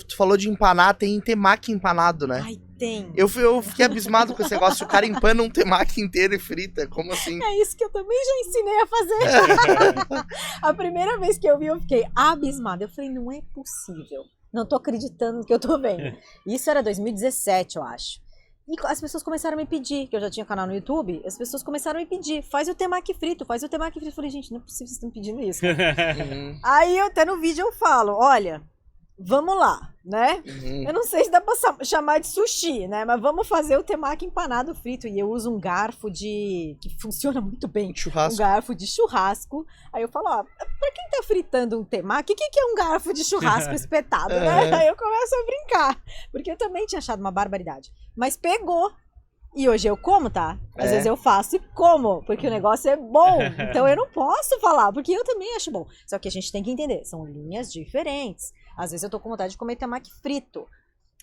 Tu falou de empanar, tem temaki empanado, né? Ai, tem. Eu fiquei abismado com esse negócio. O cara empana um temaki inteiro e frita. Como assim? É isso que eu também já ensinei a fazer. A primeira vez que eu vi, eu fiquei abismada. Eu falei, não é possível. Não tô acreditando no que eu tô vendo. Isso era 2017, eu acho. E as pessoas começaram a me pedir, que eu já tinha canal no YouTube, as pessoas começaram a me pedir, faz o temaki frito, faz o temaki frito. Eu falei, gente, não é possível que vocês estão pedindo isso. Aí até no vídeo eu falo, olha, vamos lá, né? Eu não sei se dá pra chamar de sushi, né? Mas vamos fazer o temaki empanado frito. E eu uso um garfo que funciona muito bem. Churrasco. Um garfo de churrasco. Aí eu falo, ó, pra quem tá fritando um temaki, o que é um garfo de churrasco espetado, né? Aí eu começo a brincar. Porque eu também tinha achado uma barbaridade. Mas pegou. E hoje eu como, tá? Às vezes eu faço e como, porque o negócio é bom. Então eu não posso falar, porque eu também acho bom. Só que a gente tem que entender, são linhas diferentes. Às vezes eu tô com vontade de comer temaki frito.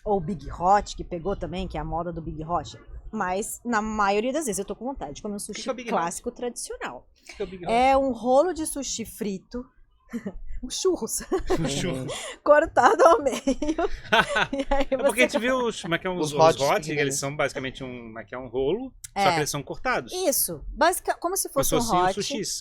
Ou Big Hot, que pegou também, que é a moda do Big Hot. Mas, na maioria das vezes, eu tô com vontade de comer um sushi clássico tradicional. É um rolo de sushi frito. Um churros. Cortado ao meio. E aí É porque a gente viu como é que é os hot, eles são basicamente um rolo, só que eles são cortados. Isso. Como se fosse um hot.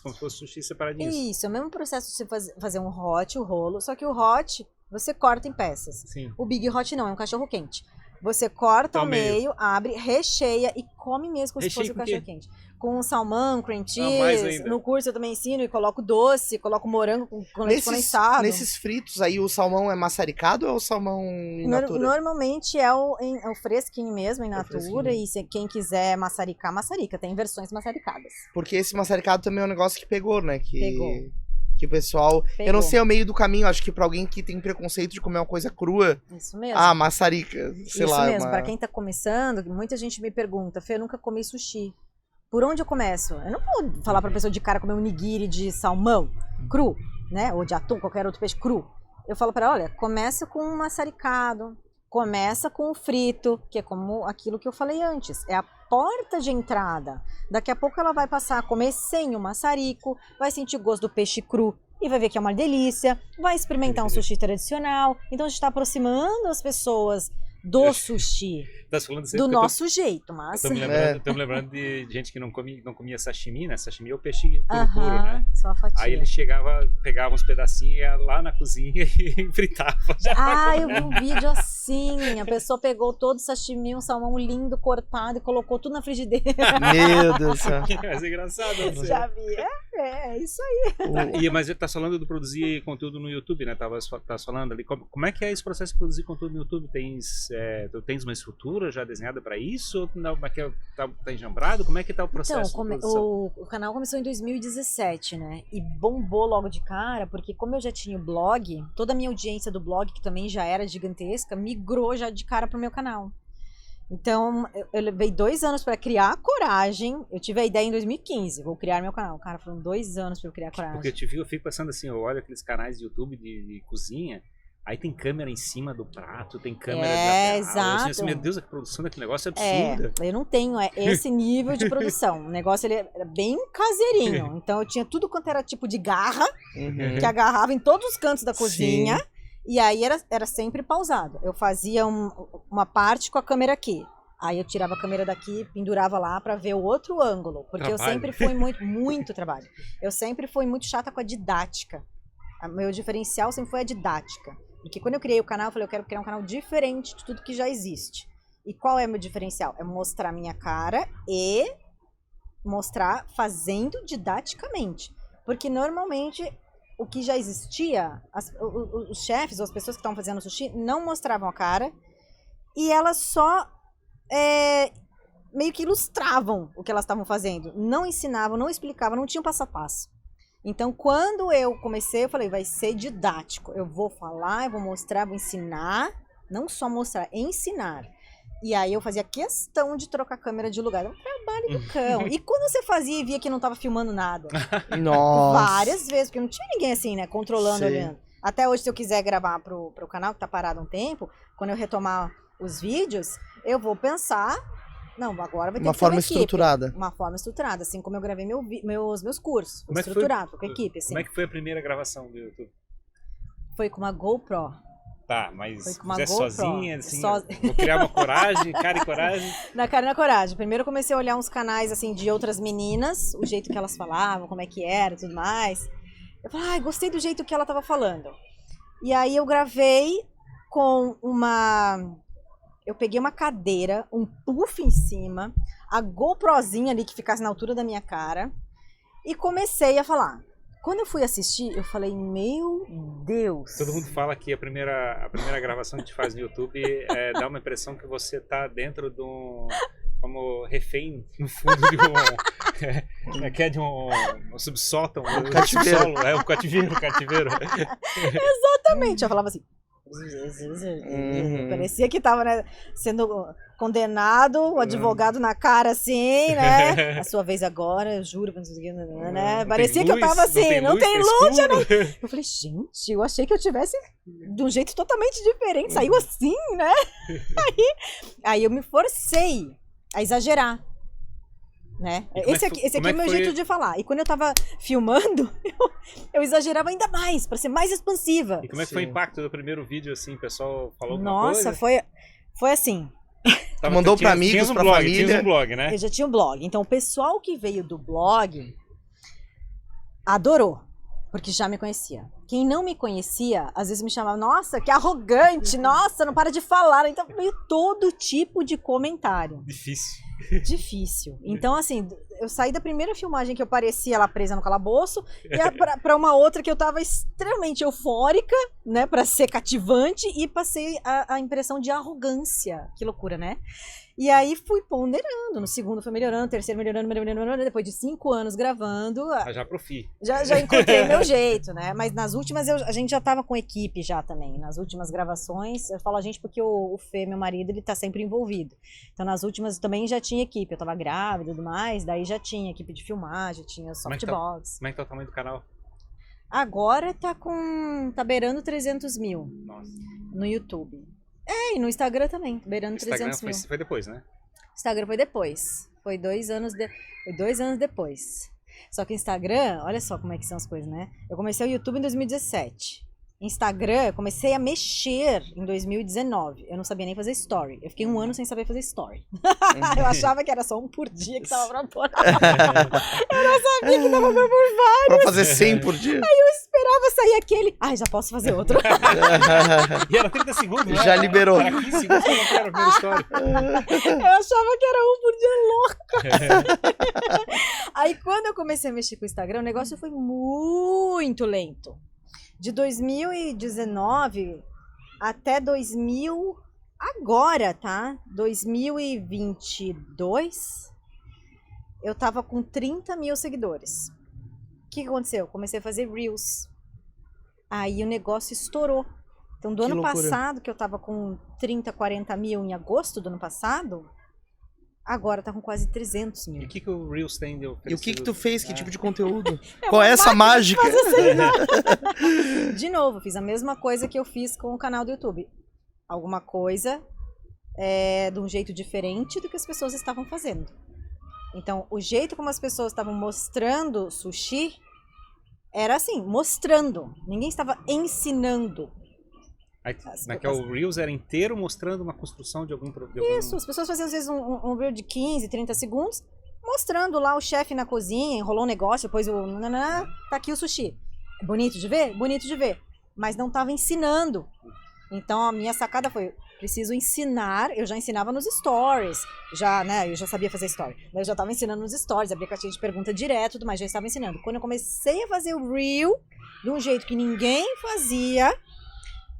Como se fosse sushi separadinho. Isso, é o mesmo processo de você fazer um hot, o rolo, só que o hot você corta em peças. Sim. O Big Hot não, é um cachorro quente. Você corta ao meio, abre, recheia e come mesmo como se fosse um cachorro quente. Com salmão, cream cheese. No curso eu também ensino e coloco doce, coloco morango com leite condensado. Nesses fritos aí, o salmão é maçaricado ou é o salmão in natura? Normalmente é o fresquinho mesmo, in natura. E se quem quiser maçaricar, maçarica. Tem versões maçaricadas. Porque esse maçaricado também é um negócio que pegou, né? Pegou. Que o pessoal... Pegou. Eu não sei, é o meio do caminho. Acho que pra alguém que tem preconceito de comer uma coisa crua... Isso mesmo. Ah, maçarica. Sei lá. Isso mesmo. Pra quem tá começando, muita gente me pergunta, Fê, eu nunca comi sushi. Por onde eu começo? Eu não vou falar pra pessoa de cara comer um nigiri de salmão cru, né? Ou de atum, qualquer outro peixe cru. Eu falo pra ela, olha, começa com um maçaricado, começa com o frito, que é como aquilo que eu falei antes. É a porta de entrada. Daqui a pouco ela vai passar a comer sem o maçarico, vai sentir o gosto do peixe cru e vai ver que é uma delícia, vai experimentar um sushi tradicional. Então a gente tá aproximando as pessoas do sushi, do nosso jeito, mas... Tô me lembrando de gente que não comia sashimi, né? Sashimi é o peixe puro, né? Só a fatia. Aí ele pegava uns pedacinhos, ia lá na cozinha e fritava. Eu vi um vídeo assim, a pessoa pegou todo o sashimi, um salmão lindo, cortado e colocou tudo na frigideira. Meu Deus do céu. Mas é engraçado. Né? Já vi, é isso aí. Mas ele tá falando de produzir conteúdo no YouTube, né? Tava falando ali, como é que é esse processo de produzir conteúdo no YouTube? Tu tens uma estrutura já desenhada para isso? Ou não, tá enjambrado? Como é que tá o processo de produção? O canal começou em 2017, né? E bombou logo de cara, porque como eu já tinha o blog, toda a minha audiência do blog, que também já era gigantesca, migrou já de cara pro meu canal. Então, eu levei 2 anos para criar a coragem. Eu tive a ideia em 2015, vou criar meu canal. Cara, foram 2 anos para eu criar a coragem. Porque eu fico pensando assim, eu olho aqueles canais de YouTube de cozinha, aí tem câmera em cima do prato, tem câmera... exato. Assim, meu Deus, a produção daquele negócio é absurda. Eu não tenho esse nível de produção. O negócio ele era bem caseirinho. Então, eu tinha tudo quanto era tipo de garra, que agarrava em todos os cantos da cozinha. Sim. E aí era sempre pausado. Eu fazia uma parte com a câmera aqui. Aí eu tirava a câmera daqui, pendurava lá pra ver o outro ângulo. Porque eu sempre fui muito trabalho. Eu sempre fui muito chata com a didática. O meu diferencial sempre foi a didática. Porque quando eu criei o canal, eu falei, eu quero criar um canal diferente de tudo que já existe. E qual é o meu diferencial? É mostrar a minha cara e mostrar fazendo didaticamente. Porque normalmente... o que já existia, os chefes ou as pessoas que estavam fazendo sushi não mostravam a cara e elas só meio que ilustravam o que elas estavam fazendo. Não ensinavam, não explicavam, não tinham passo a passo. Então, quando eu comecei, eu falei, vai ser didático. Eu vou falar, eu vou mostrar, vou ensinar, não só mostrar, ensinar. E aí eu fazia questão de trocar a câmera de lugar. Era um trabalho do cão. E quando você fazia e via que não tava filmando nada? Nossa. Várias vezes, porque não tinha ninguém assim, né? Controlando, Sim. olhando. Até hoje, se eu quiser gravar pro canal, que tá parado um tempo, quando eu retomar os vídeos, eu vou pensar... Não, agora vai ter Uma que ter forma uma equipe. estruturada. Uma forma estruturada, assim como eu gravei meus cursos. Como é que foi? Estruturado, com a equipe, assim. Como é que foi a primeira gravação do YouTube? Foi com uma GoPro. Tá, mas Foi com uma fizesse GoPro. sozinha, assim, So- vou criar uma coragem, cara e coragem. Na cara e na coragem. Primeiro eu comecei a olhar uns canais, assim, de outras meninas, o jeito que elas falavam, como é que era e tudo mais. Eu falei, ai, gostei do jeito que ela tava falando. E aí eu gravei com uma... Eu peguei uma cadeira, um puff em cima, a GoProzinha ali que ficasse na altura da minha cara e comecei a falar. Quando eu fui assistir, eu falei, meu Deus. Todo mundo fala que a primeira gravação que a gente faz no YouTube dá uma impressão que você tá dentro de um... como refém no fundo de um... que é de um subsótão, um Cativeiro. subsolo, um cativeiro. Exatamente, eu falava assim. Uhum. Parecia que tava, né, sendo condenado, o advogado na cara assim, né? A sua vez agora, eu juro, né? Parecia que eu tava assim, não tem luz, né? Eu falei, gente, eu achei que eu tivesse de um jeito totalmente diferente, saiu assim, né? Aí eu me forcei a exagerar, né? Esse aqui é o meu jeito de falar. E quando eu tava filmando, eu exagerava ainda mais, pra ser mais expansiva. E como é que foi o impacto do primeiro vídeo, assim, o pessoal falou alguma Nossa, coisa? foi assim. Mandou pra amigos, pra família. Tinha um blog, né? Eu já tinha um blog. Então, o pessoal que veio do blog adorou, porque já me conhecia. Quem não me conhecia, às vezes me chamava, nossa, que arrogante, nossa, não para de falar. Então, veio todo tipo de comentário. Difícil. Então, assim, eu saí da primeira filmagem que eu parecia lá presa no calabouço pra uma outra que eu tava extremamente eufórica, né, pra ser cativante, e passei a impressão de arrogância. Que loucura, né? E aí fui ponderando. No segundo foi melhorando, terceiro melhorando. Depois de 5 anos gravando, Já profi. já encontrei meu jeito, né? Mas nas últimas a gente já tava com equipe já também. Nas últimas gravações, eu falo a gente porque o Fê, meu marido, ele tá sempre envolvido. Então nas últimas também já tinha equipe. Eu tava grávida e tudo mais, daí já tinha equipe de filmagem, tinha softbox. Como é que tá o tamanho do canal? Agora tá beirando 300 mil. Nossa. No YouTube. E no Instagram também, beirando 300 mil. Foi depois, né? O Instagram foi depois. Foi 2 anos depois. Só que o Instagram, olha só como é que são as coisas, né? Eu comecei o YouTube em 2017. Instagram, eu comecei a mexer em 2019. Eu não sabia nem fazer story. Eu fiquei 1 ano sem saber fazer story. Eu achava que era só um por dia que tava pra pôr. Eu não sabia que dava pra pôr vários. Pra fazer 100 por dia. Aí eu esperava sair aquele. Ai, já posso fazer outro. E era 30 segundos, né? Já liberou. Era 15 segundos pra não ter a primeira história. Eu achava que era um por dia louca. Aí quando eu comecei a mexer com o Instagram, o negócio foi muito lento. De 2019 até 2000, agora, tá? 2022, eu tava com 30 mil seguidores. O que aconteceu? Comecei a fazer Reels. Aí o negócio estourou. Então, do ano passado, que eu tava com 30, 40 mil em agosto do ano passado, agora tá com quase 300 mil. E o que o Reels tem de E o que tu fez? Que tipo de conteúdo? É Qual é essa mágica? De novo, fiz a mesma coisa que eu fiz com o canal do YouTube. Alguma coisa de um jeito diferente do que as pessoas estavam fazendo. Então, o jeito como as pessoas estavam mostrando sushi era assim, mostrando. Ninguém estava ensinando. O Reels era inteiro mostrando uma construção de algum problema. Isso, as pessoas faziam às vezes um reel de 15, 30 segundos, mostrando lá o chefe na cozinha, enrolou um negócio, depois tá aqui o sushi. Bonito de ver? Bonito de ver. Mas não estava ensinando. Então a minha sacada foi, preciso ensinar, eu já ensinava nos stories, eu já sabia fazer story. Eu já estava ensinando nos stories, abria caixinha de pergunta direto, tudo mais, já estava ensinando. Quando eu comecei a fazer o reel, de um jeito que ninguém fazia,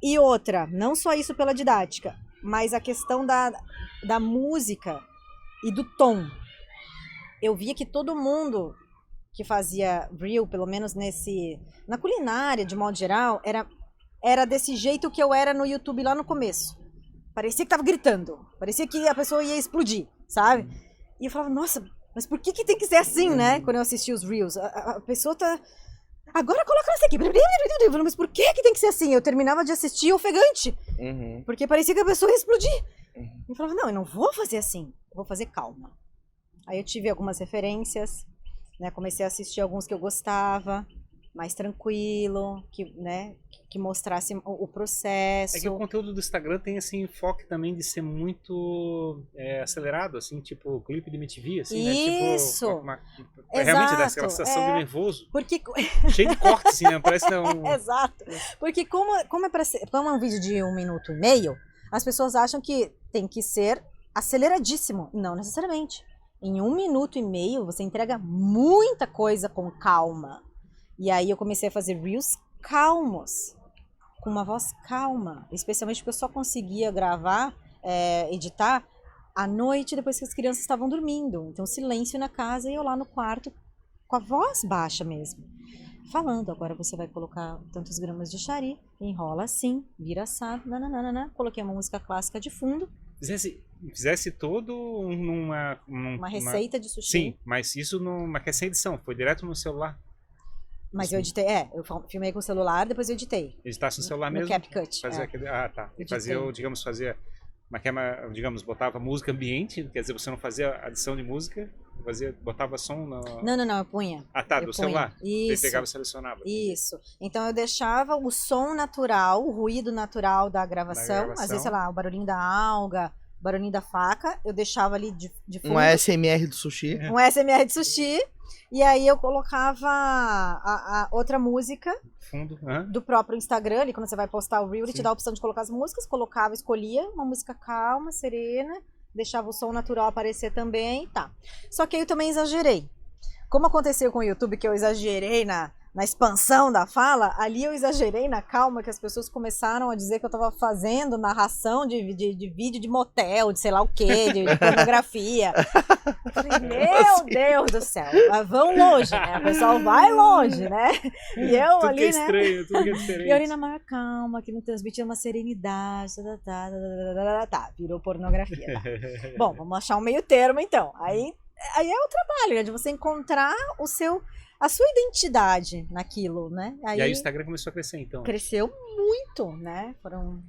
e outra, não só isso pela didática, mas a questão da música e do tom. Eu via que todo mundo que fazia reel, pelo menos na culinária, de modo geral, era desse jeito que eu era no YouTube lá no começo. parecia que tava gritando. Parecia que a pessoa ia explodir, sabe? E eu falava, nossa, mas por que tem que ser assim, né? Quando eu assisti os Reels. A pessoa tá... Agora coloca isso aqui. Eu falava, mas por que tem que ser assim? Eu terminava de assistir ofegante. Porque parecia que a pessoa ia explodir. Eu falava, não, eu não vou fazer assim. Eu vou fazer calma. Aí eu tive algumas referências, né? Comecei a assistir alguns que eu gostava, mais tranquilo, que mostrasse o processo. É que o conteúdo do Instagram tem esse enfoque também de ser muito acelerado, assim, tipo clipe de MTV, assim, isso. né? Tipo, realmente dá aquela sensação de nervoso. Porque... Cheio de cortes, assim, né? Parece não... Exato. Porque como é um vídeo de 1 minuto e meio, as pessoas acham que tem que ser aceleradíssimo. Não necessariamente. Em 1 minuto e meio, você entrega muita coisa com calma. E aí eu comecei a fazer Reels calmos, com uma voz calma. Especialmente porque eu só conseguia gravar, editar, à noite, depois que as crianças estavam dormindo. Então silêncio na casa e eu lá no quarto, com a voz baixa mesmo. Falando, agora você vai colocar tantos gramas de chari, enrola assim, vira assado, nananana. Coloquei uma música clássica de fundo. Fizesse todo uma receita de sushi. Sim, mas isso mas sem edição, foi direto no celular. Mas eu editei, eu filmei com o celular, depois eu editei. Editasse no celular mesmo? No CapCut. Tá. E botava música ambiente, quer dizer, você não fazia adição de música, botava som no... Não, eu punha. Do celular. Isso. Você pegava e selecionava. Isso. Então eu deixava o som natural, o ruído natural da gravação. Às vezes, sei lá, o barulhinho da alga, o barulhinho da faca, eu deixava ali de fundo. Um ASMR do sushi. Um ASMR de sushi. E aí eu colocava a outra música fundo, do próprio Instagram, ali quando você vai postar o Reel, ele te dá a opção de colocar as músicas, escolhia uma música calma, serena, deixava o som natural aparecer também, tá. Só que aí eu também exagerei. Como aconteceu com o YouTube, que eu exagerei na expansão da fala, ali eu exagerei na calma, que as pessoas começaram a dizer que eu tava fazendo narração de vídeo de motel, de sei lá o quê, de pornografia. Eu falei, meu Deus do céu, mas vão longe, né? O pessoal vai longe, né? E eu tudo ali, que é estranho, tudo que é diferente. E eu ali na maior calma, que não transmitia uma serenidade, virou pornografia. Tá. Bom, vamos achar um meio termo então. Aí é o trabalho, né? De você encontrar a sua identidade naquilo, né? E aí o Instagram começou a crescer, então? Cresceu muito, né? Foram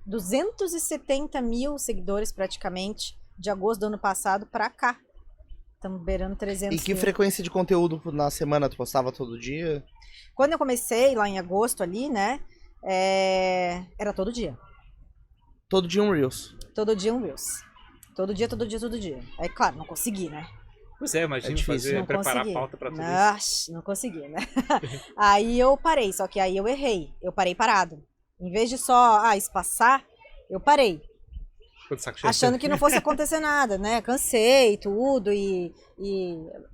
270 mil seguidores praticamente, de agosto do ano passado pra cá. Estamos beirando 300 mil. E que frequência de conteúdo na semana? Tu postava todo dia? Quando eu comecei, lá em agosto ali, né? Era todo dia. Todo dia um Reels? Todo dia um Reels. Todo dia. Aí, claro, não consegui, né? Pois imagina preparar a pauta pra tudo isso. Não consegui, né? Aí eu parei, só que aí eu errei. Eu parei parado. Em vez de só espaçar, eu parei. Achando que não fosse acontecer nada, né? Cansei tudo e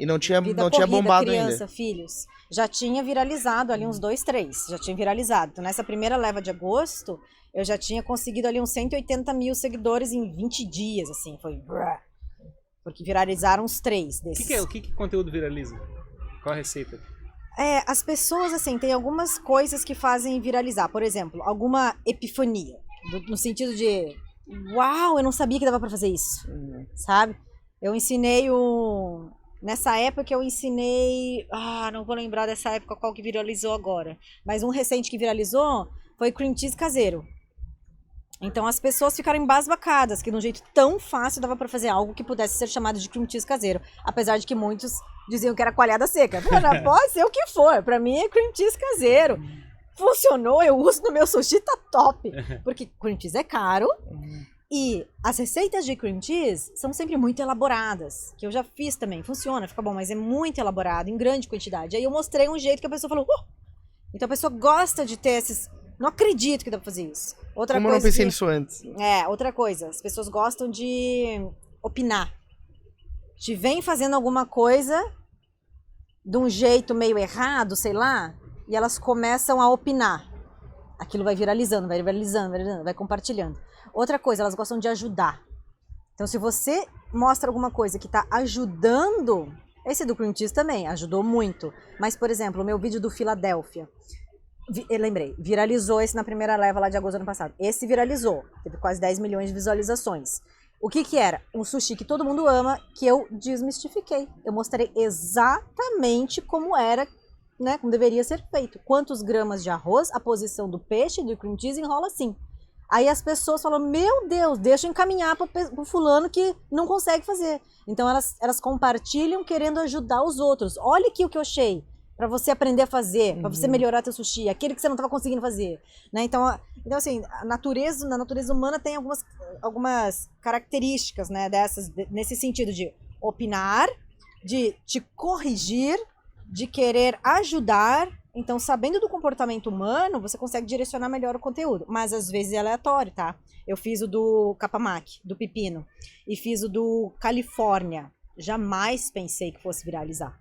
não tinha bombado criança, ainda. Filhos. Já tinha viralizado ali uns 2, 3. Já tinha viralizado. Então nessa primeira leva de agosto, eu já tinha conseguido ali uns 180 mil seguidores em 20 dias, assim. Foi... Porque viralizaram uns 3 desses. O que conteúdo viraliza? Qual a receita? As pessoas, assim, tem algumas coisas que fazem viralizar. Por exemplo, alguma epifania. No sentido de... Uau, eu não sabia que dava pra fazer isso. Sabe? Eu ensinei Nessa época eu ensinei... não vou lembrar dessa época qual que viralizou agora. Mas um recente que viralizou foi cream cheese caseiro. Então as pessoas ficaram embasbacadas que de um jeito tão fácil dava pra fazer algo que pudesse ser chamado de cream cheese caseiro. Apesar de que muitos diziam que era coalhada seca. Pode ser o que for, pra mim é cream cheese caseiro. Funcionou, eu uso no meu sushi, tá top. Porque cream cheese é caro e as receitas de cream cheese são sempre muito elaboradas. Que eu já fiz também, funciona, fica bom, mas é muito elaborado, em grande quantidade. Aí eu mostrei um jeito que a pessoa falou, então a pessoa gosta de ter esses... Não acredito que dá pra fazer isso. Como eu não pensei nisso antes? Outra coisa. As pessoas gostam de opinar. Te vem fazendo alguma coisa de um jeito meio errado, sei lá, e elas começam a opinar. Aquilo vai viralizando, vai compartilhando. Outra coisa, elas gostam de ajudar. Então, se você mostra alguma coisa que tá ajudando... Esse do cream cheese também ajudou muito. Mas, por exemplo, o meu vídeo do Filadélfia... Eu lembrei, viralizou esse na primeira leva lá de agosto do ano passado. Esse viralizou, teve quase 10 milhões de visualizações. O que que era? Um sushi que todo mundo ama, que eu desmistifiquei. Eu mostrei exatamente como era, né, como deveria ser feito. Quantos gramas de arroz, a posição do peixe, do cream cheese, enrola assim. Aí as pessoas falam, meu Deus, deixa eu encaminhar pro fulano que não consegue fazer. Então elas compartilham querendo ajudar os outros. Olha aqui o que eu achei, para você aprender a fazer, para você melhorar teu sushi, aquele que você não estava conseguindo fazer, né? Então assim, na natureza humana tem algumas características, né, nesse sentido de opinar, de te corrigir, de querer ajudar. Então, sabendo do comportamento humano, você consegue direcionar melhor o conteúdo. Mas, às vezes, é aleatório, tá? Eu fiz o do Capamac, do pepino. E fiz o do Califórnia. Jamais pensei que fosse viralizar.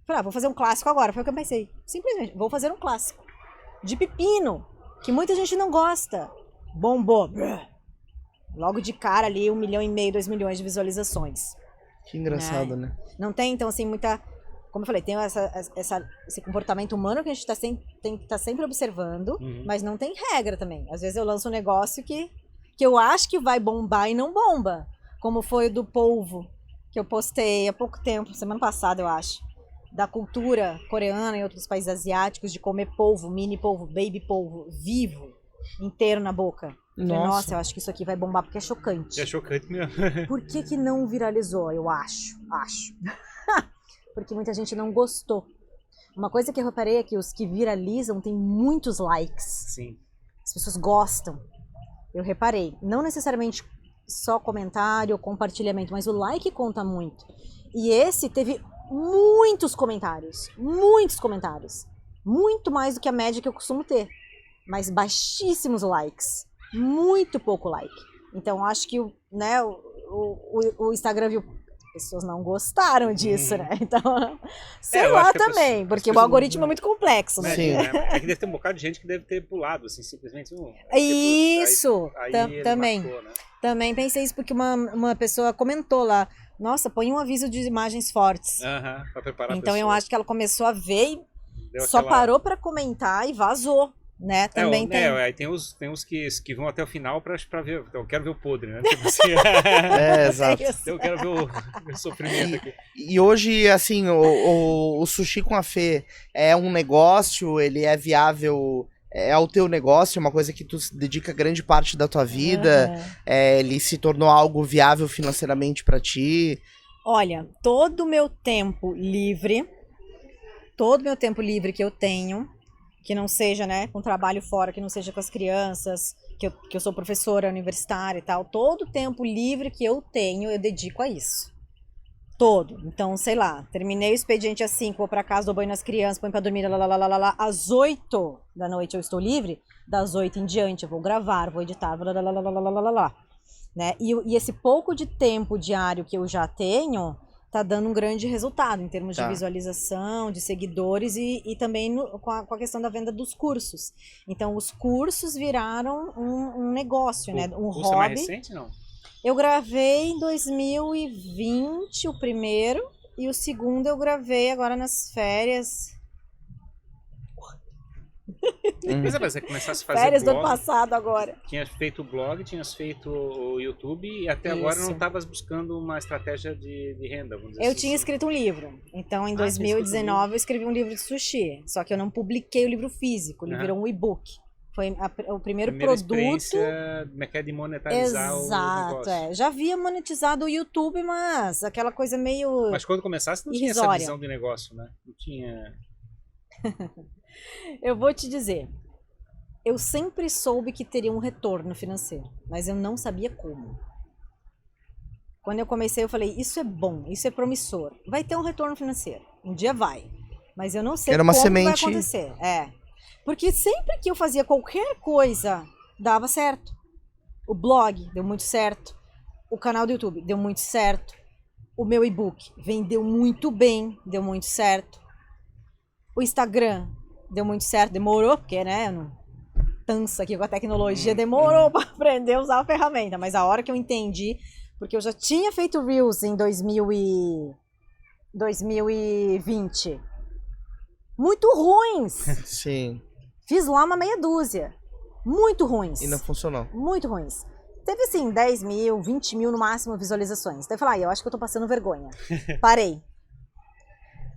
Falei, vou fazer um clássico agora. Foi o que eu pensei. Simplesmente, vou fazer um clássico. De pepino, que muita gente não gosta. Bombou. Logo de cara ali, 1,5 milhão, 2 milhões de visualizações. Que engraçado, né? Não tem, então, assim, muita... Como eu falei, tem esse comportamento humano que a gente tem que estar sempre observando, mas não tem regra também. Às vezes eu lanço um negócio que eu acho que vai bombar e não bomba. Como foi o do polvo, que eu postei há pouco tempo, semana passada, eu acho. Da cultura coreana e outros países asiáticos de comer polvo, mini polvo, baby polvo, vivo, inteiro na boca. Nossa, eu acho que isso aqui vai bombar porque é chocante. É chocante mesmo. Por que não viralizou? Eu acho. Porque muita gente não gostou. Uma coisa que eu reparei é que os que viralizam têm muitos likes. Sim. As pessoas gostam. Eu reparei. Não necessariamente só comentário ou compartilhamento, mas o like conta muito. E esse teve muitos comentários. Muitos comentários. Muito mais do que a média que eu costumo ter. Mas baixíssimos likes. Muito pouco like. Então, acho que né, o Instagram viu... pessoas não gostaram disso, né? Então, sei lá também, porque o algoritmo é muito complexo, né? Sim. É que deve ter um bocado de gente que deve ter pulado, assim, simplesmente. Isso, aí também. matou, né? Também pensei isso porque uma pessoa comentou lá, nossa, põe um aviso de imagens fortes. Pra preparar então eu acho que ela começou a ver e só aquela... parou pra comentar e vazou. Né? Também tem. Aí tem uns que vão até o final pra ver. Eu quero ver o podre, né? Tipo assim, exato. Eu quero ver o sofrimento aqui. E hoje, assim, o Sushi com a Fê é um negócio, ele é viável, é o teu negócio, é uma coisa que tu dedica grande parte da tua vida, ele se tornou algo viável financeiramente pra ti? Olha, todo o meu tempo livre que eu tenho, que não seja, né, com trabalho fora, que não seja com as crianças, que eu sou professora universitária e tal, todo o tempo livre que eu tenho, eu dedico a isso. Todo. Então, sei lá, terminei o expediente às 5, vou pra casa, dou banho nas crianças, põe pra dormir, às 8 da noite eu estou livre, das 8 em diante eu vou gravar, vou editar, né? E esse pouco de tempo diário que eu já tenho... tá dando um grande resultado em termos de visualização, de seguidores e também com a questão da venda dos cursos. Então, os cursos viraram um negócio, né? Um hobby. É mais recente, não? Eu gravei em 2020 o primeiro e o segundo eu gravei agora nas férias. Mas você começasse a fazer férias blog, do ano passado agora. Tinha feito o blog, tinhas feito o YouTube e até agora não estavas buscando uma estratégia de renda, vamos dizer assim. Eu tinha escrito um livro. Então, em 2019, eu escrevi um livro de sushi. Só que eu não publiquei o livro físico, ele virou um e-book. Foi o primeiro produto. De monetarizar o negócio. Já havia monetizado o YouTube, mas aquela coisa meio. Mas quando começasse, não tinha essa visão de negócio, né? Não tinha. Eu vou te dizer, eu sempre soube que teria um retorno financeiro, mas eu não sabia como. Quando eu comecei, eu falei, isso é bom, isso é promissor, vai ter um retorno financeiro, um dia vai, mas eu não sei como vai acontecer. Porque sempre que eu fazia qualquer coisa, dava certo. O blog deu muito certo, o canal do YouTube deu muito certo, o meu e-book vendeu muito bem, deu muito certo, o Instagram deu muito certo, demorou, porque, né, eu não tanso aqui com a tecnologia, demorou para aprender a usar a ferramenta, mas a hora que eu entendi, porque eu já tinha feito Reels em 2020, muito ruins. Sim. Fiz lá uma meia dúzia. Muito ruins. E não funcionou. Muito ruins. Teve assim, 10 mil, 20 mil no máximo visualizações. Daí eu falei, eu acho que eu tô passando vergonha. Parei.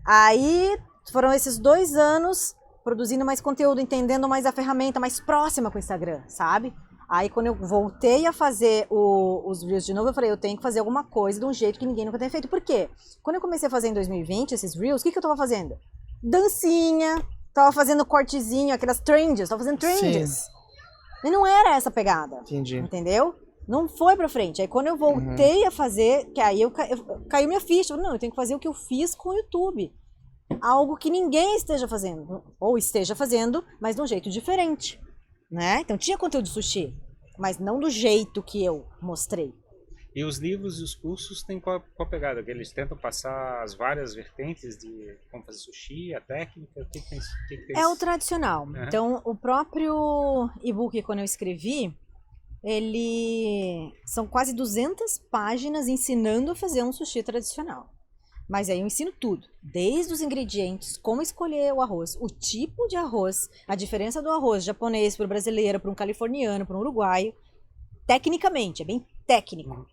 Aí foram esses 2 anos produzindo mais conteúdo, entendendo mais a ferramenta, mais próxima com o Instagram, sabe? Aí quando eu voltei a fazer os Reels de novo, eu falei, eu tenho que fazer alguma coisa de um jeito que ninguém nunca tenha feito. Por quê? Quando eu comecei a fazer em 2020 esses Reels, o que eu tava fazendo? Dancinha, tava fazendo cortezinho, aquelas trends, tava fazendo trends. Sim. E não era essa pegada. Entendi. Entendeu? Não foi pra frente. Aí quando eu voltei a fazer, que aí caiu minha ficha. Não, eu tenho que fazer o que eu fiz com o YouTube. Algo que ninguém esteja fazendo. Ou esteja fazendo, mas de um jeito diferente. Né? Então tinha conteúdo de sushi, mas não do jeito que eu mostrei. E os livros e os cursos têm qual pegada? Que eles tentam passar as várias vertentes de como fazer sushi, a técnica, o que tem? É o tradicional. Então, o próprio e-book, quando eu escrevi, ele são quase 200 páginas ensinando a fazer um sushi tradicional. Mas aí eu ensino tudo, desde os ingredientes, como escolher o arroz, o tipo de arroz, a diferença do arroz japonês para o brasileiro, para um californiano, para um uruguaio. Tecnicamente, é bem técnico.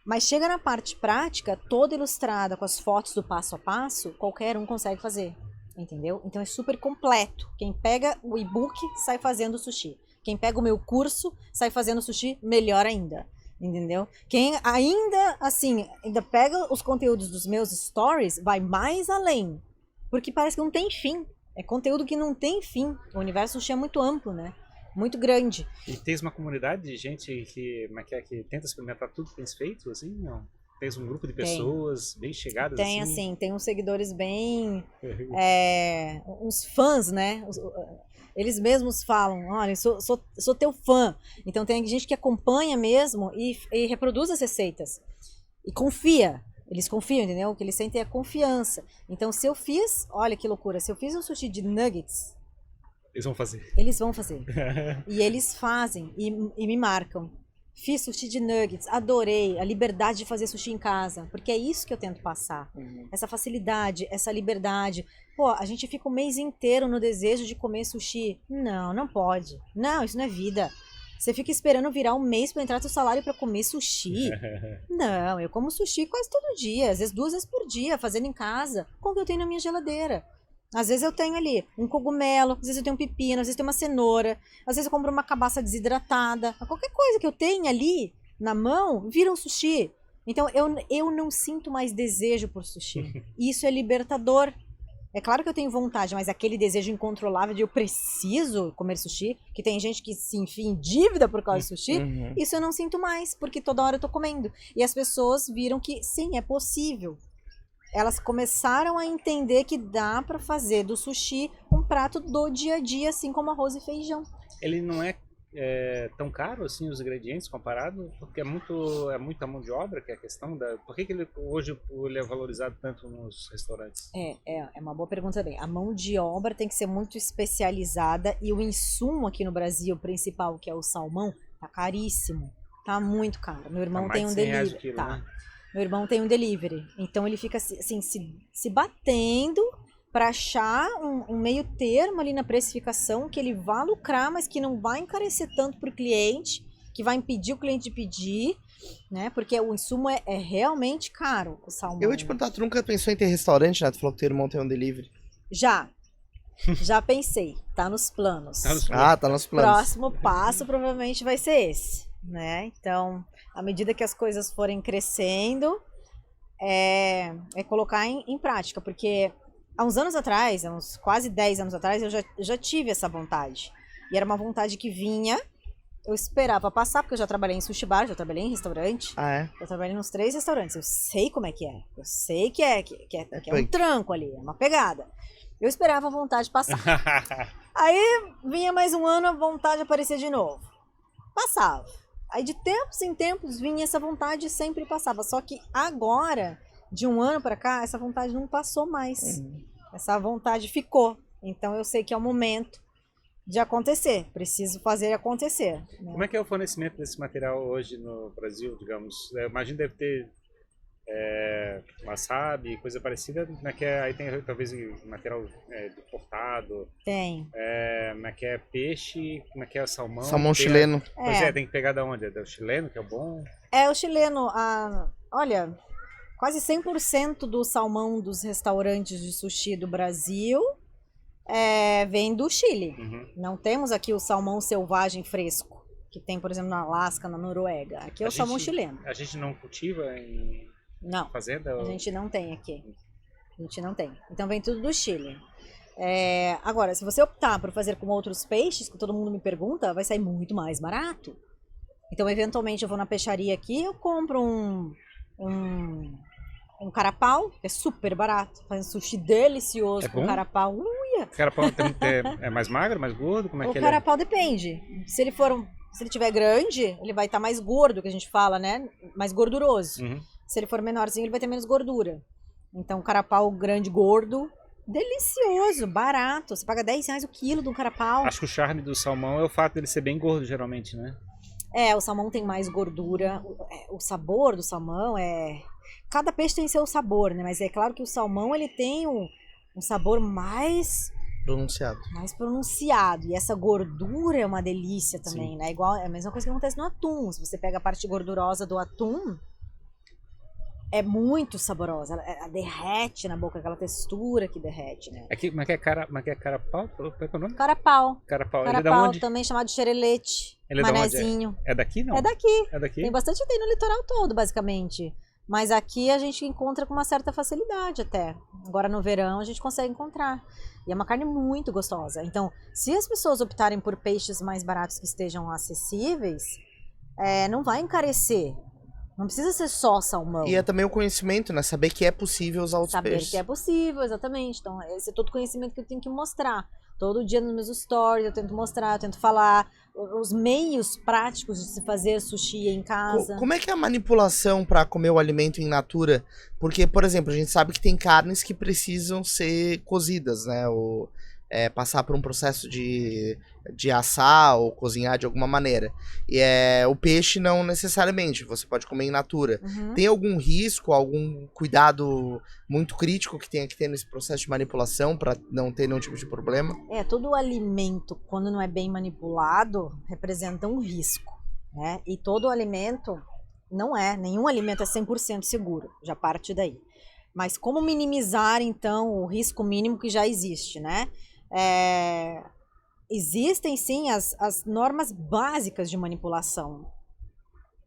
Mas chega na parte prática, toda ilustrada com as fotos do passo a passo, qualquer um consegue fazer, entendeu? Então é super completo. Quem pega o e-book sai fazendo sushi. Quem pega o meu curso sai fazendo sushi melhor ainda, entendeu? Quem ainda, assim, ainda pega os conteúdos dos meus stories, vai mais além. Porque parece que não tem fim. É conteúdo que não tem fim. O universo sushi é muito amplo, né? Muito grande. E tens uma comunidade de gente que tenta experimentar tudo que tens feito, assim, não? Tens um grupo de pessoas bem chegadas, assim? Tem uns seguidores bem... uns fãs, né? Eles mesmos falam, olha, sou teu fã. Então tem gente que acompanha mesmo e reproduz as receitas. E confia. Eles confiam, entendeu? O que eles sentem é confiança. Então se eu fiz, olha que loucura, se eu fiz um sushi de nuggets... Eles vão fazer. Eles vão fazer. E eles fazem e me marcam. Fiz sushi de nuggets, adorei a liberdade de fazer sushi em casa, porque é isso que eu tento passar. Essa facilidade, essa liberdade. Pô, a gente fica o mês inteiro no desejo de comer sushi. Não, não pode. Não, isso não é vida. Você fica esperando virar um mês para entrar seu salário para comer sushi? Não, eu como sushi quase todo dia, às vezes 2 vezes por dia, fazendo em casa, com o que eu tenho na minha geladeira. Às vezes eu tenho ali um cogumelo, às vezes eu tenho um pepino, às vezes eu tenho uma cenoura, às vezes eu compro uma cabaça desidratada. Qualquer coisa que eu tenha ali na mão, vira um sushi. Então eu não sinto mais desejo por sushi. Isso é libertador. É claro que eu tenho vontade, mas aquele desejo incontrolável de eu preciso comer sushi, que tem gente que se enfia em dívida por causa de sushi, isso eu não sinto mais, porque toda hora eu tô comendo. E as pessoas viram que sim, é possível. Elas começaram a entender que dá para fazer do sushi um prato do dia a dia, assim como arroz e feijão. Ele não é tão caro assim os ingredientes comparado? Porque é muita mão de obra que é a questão da... Por que ele hoje ele é valorizado tanto nos restaurantes? É uma boa pergunta também. A mão de obra tem que ser muito especializada e o insumo aqui no Brasil principal, que é o salmão, tá caríssimo. Tá muito caro. Meu irmão tem um delivery. Quilo, tá. Né? Meu irmão tem um delivery, então ele fica assim, se batendo para achar um meio termo ali na precificação que ele vá lucrar, mas que não vai encarecer tanto para o cliente, que vai impedir o cliente de pedir, né? Porque o insumo é realmente caro, o salmão. Eu ia te perguntar, tu nunca pensou em ter restaurante, né? Tu falou que teu irmão tem um delivery. Já pensei, tá nos planos. Tá nos planos. Próximo passo provavelmente vai ser esse, né? Então, à medida que as coisas forem crescendo, é colocar em prática, porque há uns anos atrás, há uns quase 10 anos atrás, eu já tive essa vontade. E era uma vontade que vinha, eu esperava passar, porque eu já trabalhei em sushi bar, já trabalhei em restaurante. Eu trabalhei nos 3 restaurantes, eu sei como é que é. Eu sei que é um tranco ali, é uma pegada. Eu esperava a vontade passar. Aí vinha mais um ano, a vontade aparecia de novo. Passava. Aí de tempos em tempos vinha essa vontade e sempre passava. Só que agora, de um ano pra cá, essa vontade não passou mais. Essa vontade ficou. Então eu sei que é o momento de acontecer. Preciso fazer acontecer. Né? Como é que é o fornecimento desse material hoje no Brasil, digamos? Eu imagino que deve ter wasabi, coisa parecida, como é que é? Aí tem talvez material deportado, Tem. como é que é peixe, como é que é salmão? Salmão chileno. Pois tem que pegar da onde? É do chileno, que é o bom? O chileno, olha, quase 100% do salmão dos restaurantes de sushi do Brasil vem do Chile. Uhum. Não temos aqui o salmão selvagem fresco, que tem, por exemplo, na Alasca, na Noruega. Aqui é o salmão chileno. A gente não cultiva em Não, fazenda? a gente não tem aqui. A gente não tem. Então vem tudo do Chile. Agora, se você optar por fazer com outros peixes, que todo mundo me pergunta, vai sair muito mais barato. Então, eventualmente, eu vou na peixaria aqui, eu compro um carapau, que é super barato. Faz um sushi delicioso com carapau. O carapau é mais magro, mais gordo? Como é que ele é? O carapau depende. Se ele tiver grande, ele vai estar mais gordo, que a gente fala, né? Mais gorduroso. Uhum. Se ele for menorzinho, ele vai ter menos gordura. Então, carapau grande, gordo, delicioso, barato. Você paga R$10 o quilo de um carapau. Acho que o charme do salmão é o fato dele ser bem gordo, geralmente, né? O salmão tem mais gordura. O sabor do salmão Cada peixe tem seu sabor, né? Mas é claro que o salmão, ele tem um sabor mais pronunciado. E essa gordura é uma delícia também, né? É a mesma coisa que acontece no atum. Se você pega a parte gordurosa do atum, é muito saborosa. Ela derrete na boca, aquela textura que derrete, né? Como é que é carapau? Qual é o nome? Carapau. Carapau. Ele é da onde? Também chamado de xerelete. Ele é manezinho. É daqui, não? É daqui. É daqui? Tem no litoral todo, basicamente. Mas aqui a gente encontra com uma certa facilidade até. Agora no verão a gente consegue encontrar. E é uma carne muito gostosa. Então, se as pessoas optarem por peixes mais baratos que estejam acessíveis, não vai encarecer. Não precisa ser só salmão. E é também o conhecimento, né? Saber que é possível usar outros peixes. Saber que é possível, exatamente. Então, esse é todo o conhecimento que eu tenho que mostrar. Todo dia nos meus stories eu tento mostrar, eu tento falar os meios práticos de se fazer sushi em casa. Como é que é a manipulação para comer o alimento in natura? Porque, por exemplo, a gente sabe que tem carnes que precisam ser cozidas, né? Ou passar por um processo de assar ou cozinhar de alguma maneira. E o peixe não necessariamente, você pode comer in natura. Uhum. Tem algum risco, algum cuidado muito crítico que tenha que ter nesse processo de manipulação para não ter nenhum tipo de problema? Todo alimento, quando não é bem manipulado, representa um risco, né? E todo alimento nenhum alimento é 100% seguro, já parte daí. Mas como minimizar, então, o risco mínimo que já existe, né? Existem sim as normas básicas de manipulação.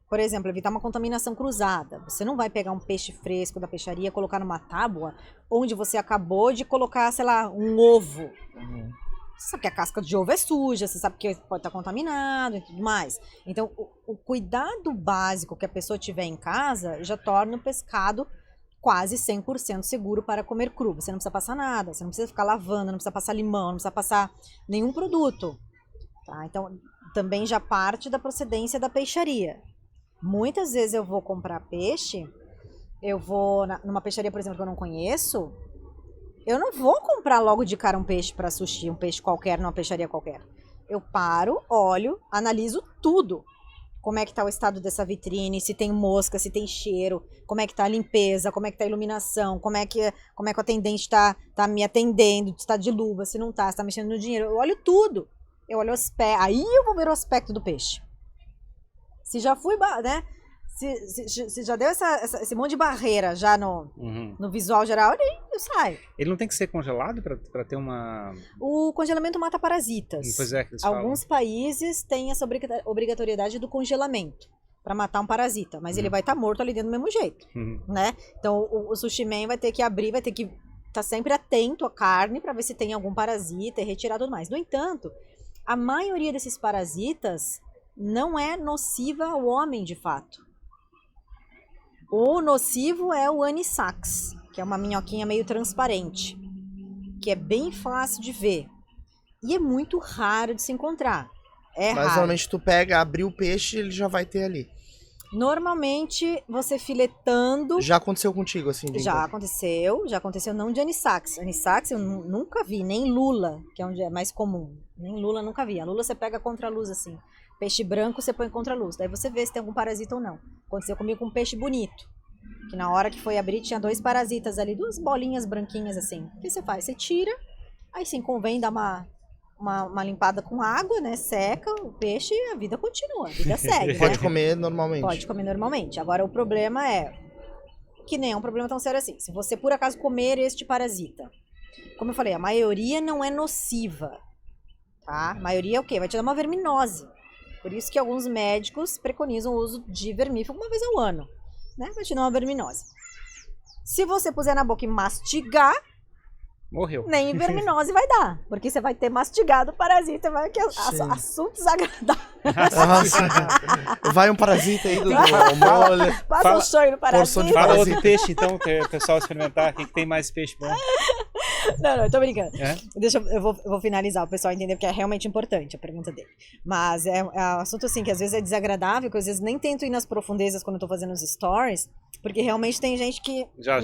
Por exemplo, evitar uma contaminação cruzada. Você não vai pegar um peixe fresco da peixaria e colocar numa tábua onde você acabou de colocar, sei lá, um ovo. Uhum. Você sabe que a casca de ovo é suja, você sabe que pode estar contaminado e tudo mais. Então, o cuidado básico que a pessoa tiver em casa já torna o pescado quase 100% seguro para comer cru. Você não precisa passar nada, você não precisa ficar lavando, não precisa passar limão, não precisa passar nenhum produto. Tá? Então, também já parte da procedência da peixaria. Muitas vezes eu vou comprar peixe, eu vou numa peixaria, por exemplo, que eu não conheço, eu não vou comprar logo de cara um peixe para sushi, um peixe qualquer, numa peixaria qualquer. Eu paro, olho, analiso tudo. Como é que tá o estado dessa vitrine, se tem mosca, se tem cheiro, como é que tá a limpeza, como é que tá a iluminação, como é que o atendente tá me atendendo, se tá de luva, se não tá, se tá mexendo no dinheiro. Eu olho tudo. Eu olho os pés, aí eu vou ver o aspecto do peixe. Se já fui, né? Se já deu esse monte de barreira já no visual geral, eu saio. Ele não tem que ser congelado para ter uma... O congelamento mata parasitas. Pois é, que eles Alguns países têm essa obrigatoriedade do congelamento para matar um parasita, mas ele vai estar morto ali dentro do mesmo jeito, né? Então o sushi man vai ter que abrir, vai ter que estar sempre atento à carne para ver se tem algum parasita e retirar tudo mais. No entanto, a maioria desses parasitas não é nociva ao homem de fato. O nocivo é o anissax, que é uma minhoquinha meio transparente, que é bem fácil de ver e é muito raro de se encontrar. Mas raro. Normalmente tu pega, abrir o peixe, ele já vai ter ali. Normalmente você filetando... Já aconteceu contigo assim? Já aconteceu não de anissax. Anissax eu nunca vi, nem lula, que é onde é mais comum. Nem lula nunca vi. A lula você pega contra a luz assim. Peixe branco você põe contra a luz. Daí você vê se tem algum parasita ou não. Aconteceu comigo com um peixe bonito. Que na hora que foi abrir tinha 2 parasitas ali, 2 bolinhas branquinhas assim. O que você faz? Você tira, aí sim convém dar uma limpada com água, né? Seca o peixe e a vida continua, a vida segue. Pode né? comer normalmente. Pode comer normalmente. Agora o problema é que nem é um problema tão sério assim. Se você por acaso comer este parasita, como eu falei, a maioria não é nociva, tá? A maioria é o quê? Vai te dar uma verminose. Por isso que alguns médicos preconizam o uso de vermífugo uma vez ao ano, né? Vai te dar uma verminose. Se você puser na boca e mastigar, Morreu. nem verminose vai dar, porque você vai ter mastigado o parasita, vai que assunto desagradável. Nossa, vai um parasita aí do molho. Passa um sonho no porção de parasita. Fala outro peixe, então, que o pessoal experimentar. Quem que tem mais peixe bom? Não, eu tô brincando. É? Eu vou finalizar, o pessoal entender, porque é realmente importante a pergunta dele. Mas é um assunto assim, que às vezes é desagradável, que às vezes nem tento ir nas profundezas quando eu tô fazendo os stories, porque realmente tem gente que Já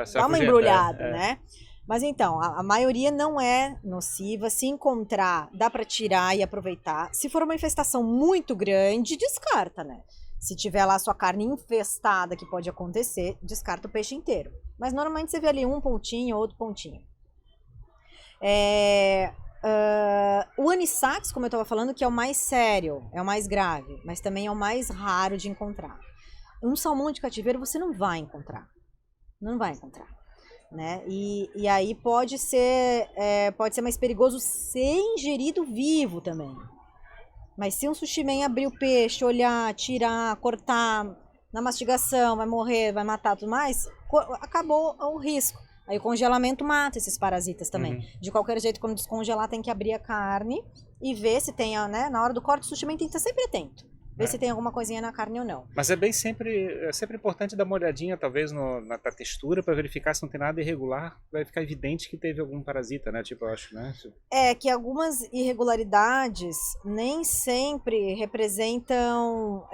se dá uma afugenta, embrulhada, né? Mas então, a maioria não é nociva. Se encontrar, dá pra tirar e aproveitar. Se for uma infestação muito grande, descarta, né? Se tiver lá a sua carne infestada, que pode acontecer, descarta o peixe inteiro. Mas normalmente você vê ali um pontinho, outro pontinho. O anissax, como eu estava falando, que é o mais sério, é o mais grave, mas também é o mais raro de encontrar. Um salmão de cativeiro você não vai encontrar. Não vai encontrar. Né? E aí pode ser mais perigoso ser ingerido vivo também. Mas se um sushi man abrir o peixe, olhar, tirar, cortar, na mastigação, vai morrer, vai matar tudo mais, acabou o risco. Aí o congelamento mata esses parasitas também. De qualquer jeito, quando descongelar, tem que abrir a carne e ver se tem, né? Na hora do corte, o sushi man tem que estar sempre atento. Ver se tem alguma coisinha na carne ou não. Mas é sempre importante dar uma olhadinha, talvez, na textura, para verificar se não tem nada irregular. Vai ficar evidente que teve algum parasita, né? Tipo, eu acho, né? É que algumas irregularidades nem sempre representam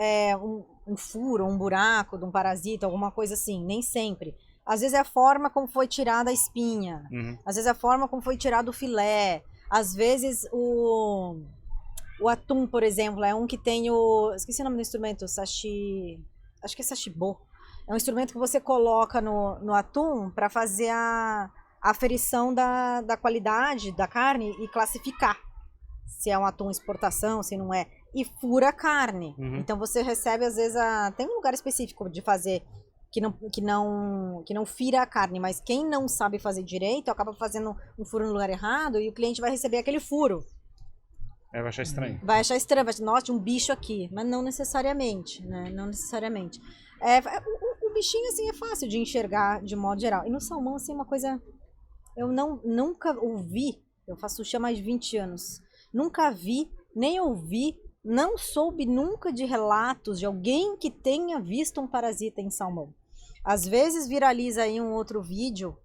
um furo, um buraco de um parasita, alguma coisa assim. Nem sempre. Às vezes é a forma como foi tirada a espinha. Às vezes é a forma como foi tirado o filé. Às vezes o atum, por exemplo, é um que tem esqueci o nome do instrumento, acho que é sashibô. É um instrumento que você coloca no atum para fazer a aferição da qualidade da carne e classificar se é um atum exportação, se não é. E fura a carne. Então você recebe, às vezes, tem um lugar específico de fazer que não fira a carne, mas quem não sabe fazer direito acaba fazendo um furo no lugar errado e o cliente vai receber aquele furo. Vai achar estranho. Vai achar estranho, vai achar, nossa, tinha um bicho aqui. Mas não necessariamente, né? Não necessariamente. O bichinho, assim, é fácil de enxergar de modo geral. E no salmão, assim, uma coisa... Eu nunca ouvi, eu faço sushi há mais de 20 anos. Nunca vi, nem ouvi, não soube nunca de relatos de alguém que tenha visto um parasita em salmão. Às vezes viraliza aí um outro vídeo